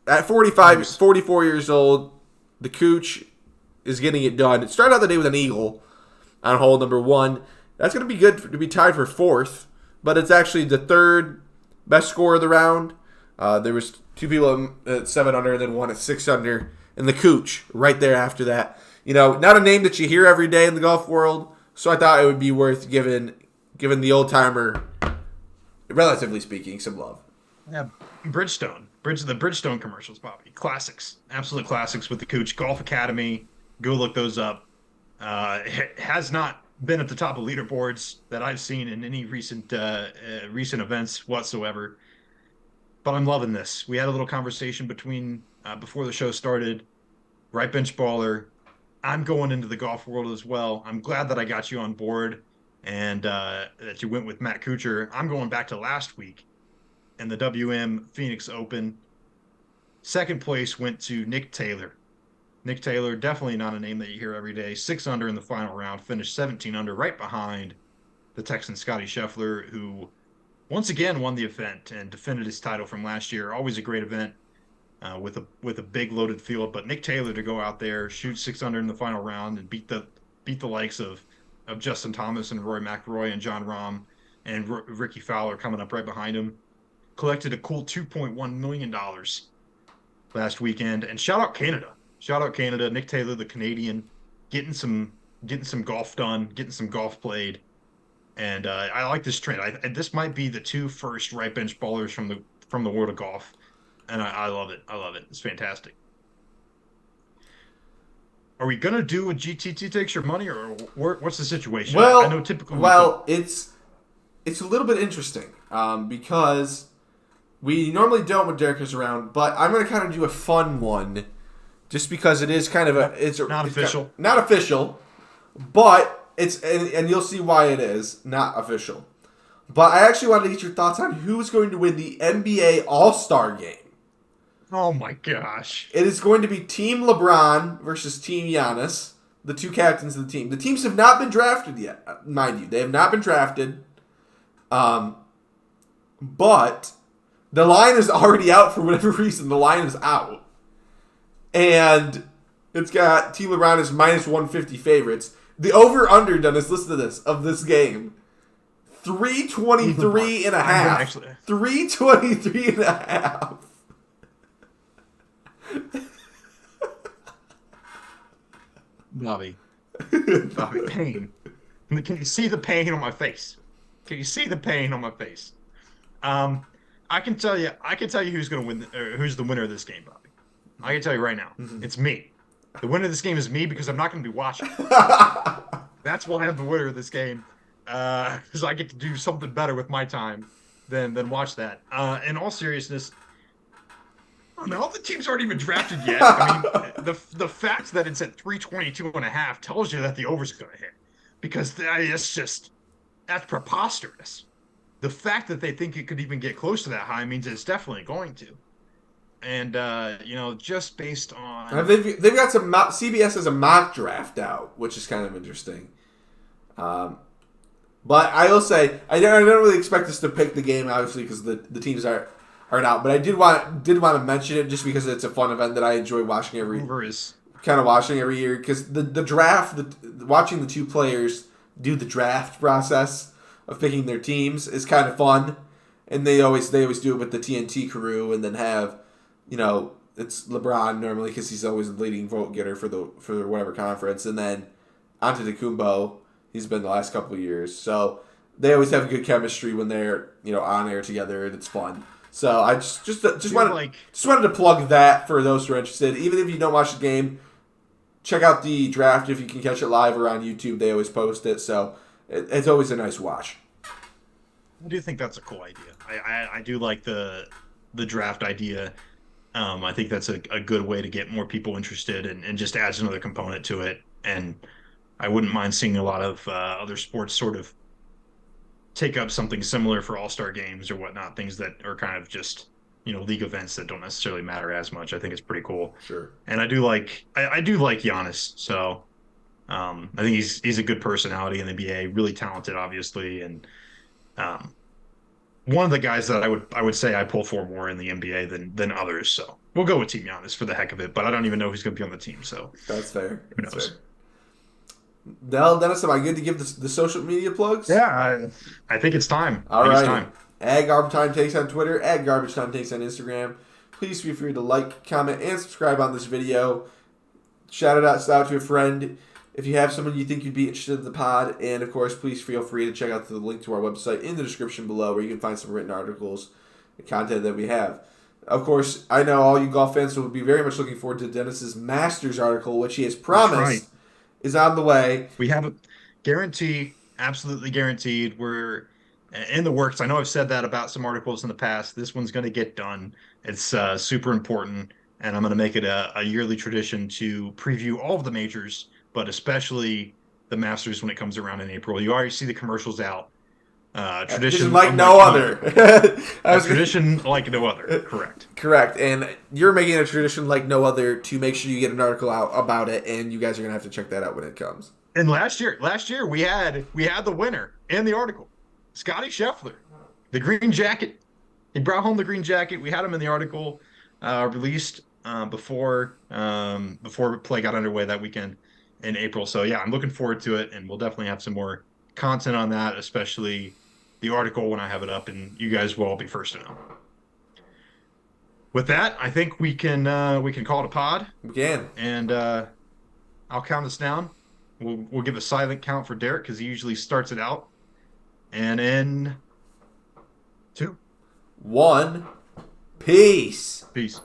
At 44 years old, the Cooch is getting it done. It started out the day with an eagle on hole number 1. That's going to be good to be tied for 4th, but it's actually the 3rd best score of the round. There was 2 people at 7 under and then 1 at 6 under, and the Cooch right there after that. You know, not a name that you hear every day in the golf world, so I thought it would be worth giving the old timer, relatively speaking, some love. Yeah, the Bridgestone commercials, Bobby. Classics, absolute classics with the Cooch. Golf Academy, go look those up. It has not been at the top of leaderboards that I've seen in any recent events whatsoever. But I'm loving this. We had a little conversation before the show started. Right bench baller. I'm going into the golf world as well. I'm glad that I got you on board and that you went with Matt Kuchar. I'm going back to last week in the WM Phoenix Open. Second place went to Nick Taylor. Nick Taylor, definitely not a name that you hear every day. 6 under in the final round, finished 17 under, right behind the Texan Scotty Scheffler, who once again won the event and defended his title from last year. Always a great event with a big loaded field. But Nick Taylor to go out there, shoot 6 under in the final round, and beat the likes of Justin Thomas and Rory McIlroy and John Rahm and Ricky Fowler coming up right behind him. Collected a cool $2.1 million last weekend. And shout out Canada. Shout out Canada. Nick Taylor, the Canadian, getting some golf done, getting some golf played. And I like this trend. This might be the 2 first right bench ballers from the world of golf. And I love it. I love it. It's fantastic. Are we gonna do a GTT takes your money, or what's the situation? Well, I know typically. it's a little bit interesting because we normally don't when Derek is around, but I'm gonna kind of do a fun one, just because it is kind of not official, not official, but it's and you'll see why it is not official. But I actually wanted to get your thoughts on who's going to win the NBA All-Star game. Oh my gosh. It is going to be Team LeBron versus Team Giannis, the 2 captains of the team. The teams have not been drafted yet, mind you. They have not been drafted. But the line is already out for whatever reason. The line is out. And it's got Team LeBron as minus 150 favorites. The over-under, Dennis, listen to this, of this game. 323 and a half. 323 and a half. Bobby, pain. Can you see the pain on my face? Can you see the pain on my face? I can tell you who's going to win, who's the winner of this game, Bobby. I can tell you right now, It's me. The winner of this game is me because I'm not going to be watching. That's why I'm the winner of this game, because I get to do something better with my time than watch that. In all seriousness, I mean, all the teams aren't even drafted yet. I mean, the fact that it's at 322 and a half tells you that the over's going to hit, because that's preposterous. The fact that they think it could even get close to that high means it's definitely going to. and just based on They've got some CBS has a mock draft out, which is kind of interesting. Um, but I will say I don't really expect us to pick the game, obviously, because the teams aren't out. But I did want to mention it just because it's a fun event that I enjoy watching over is watching every year, because the draft, watching the two players do the draft process of picking their teams is kind of fun, and they always do it with the TNT crew, and then have, it's LeBron normally because he's always the leading vote getter for whatever conference, and then Antetokounmpo, he's been the last couple of years, so they always have good chemistry when they're on air together, and it's fun. So I just wanted to plug that for those who are interested. Even if you don't watch the game, check out the draft if you can catch it live or on YouTube. They always post it, so it's always a nice watch. I do think that's a cool idea. I do like the draft idea. I think that's a good way to get more people interested and just adds another component to it. And I wouldn't mind seeing a lot of other sports sort of take up something similar for all-star games or whatnot, things that are kind of just, league events that don't necessarily matter as much. I think it's pretty cool. Sure. And I do like Giannis. So I think he's a good personality in the NBA, really talented, obviously, and um, one of the guys that I would say I pull for more in the NBA than others. So we'll go with Team Giannis for the heck of it. But I don't even know who's going to be on the team. So That's fair. who That's knows? fair. Dennis, am I good to give the social media plugs? Yeah, I think it's time. I All think it's right. time. At Garbage Time Takes on Twitter, at Garbage Time Takes on Instagram. Please feel free to like, comment, and subscribe on this video. Shout it out to a friend if you have someone you think you'd be interested in the pod. And, of course, please feel free to check out the link to our website in the description below, where you can find some written articles and content that we have. Of course, I know all you golf fans will be very much looking forward to Dennis's Masters article, which he has promised Right. is on the way. We have a guarantee, absolutely guaranteed. We're in the works. I know I've said that about some articles in the past. This one's going to get done. It's super important, and I'm going to make it a yearly tradition to preview all of the majors, but especially the Masters when it comes around in April. You already see the commercials out. Just Tradition like no unlike any other. other. I A was gonna, tradition like no other. Correct. Correct. And you're making a tradition like no other to make sure you get an article out about it, and you guys are going to have to check that out when it comes. And last year we had the winner in the article, Scotty Scheffler, the green jacket. He brought home the green jacket. We had him in the article released before play got underway that weekend in April. So yeah, I'm looking forward to it, and we'll definitely have some more content on that, especially the article when I have it up, and you guys will all be first to know. With that, I think we can call it a pod, Again. and I'll count us down. We'll give a silent count for Derek because he usually starts it out. And in 2, One. Peace. peace.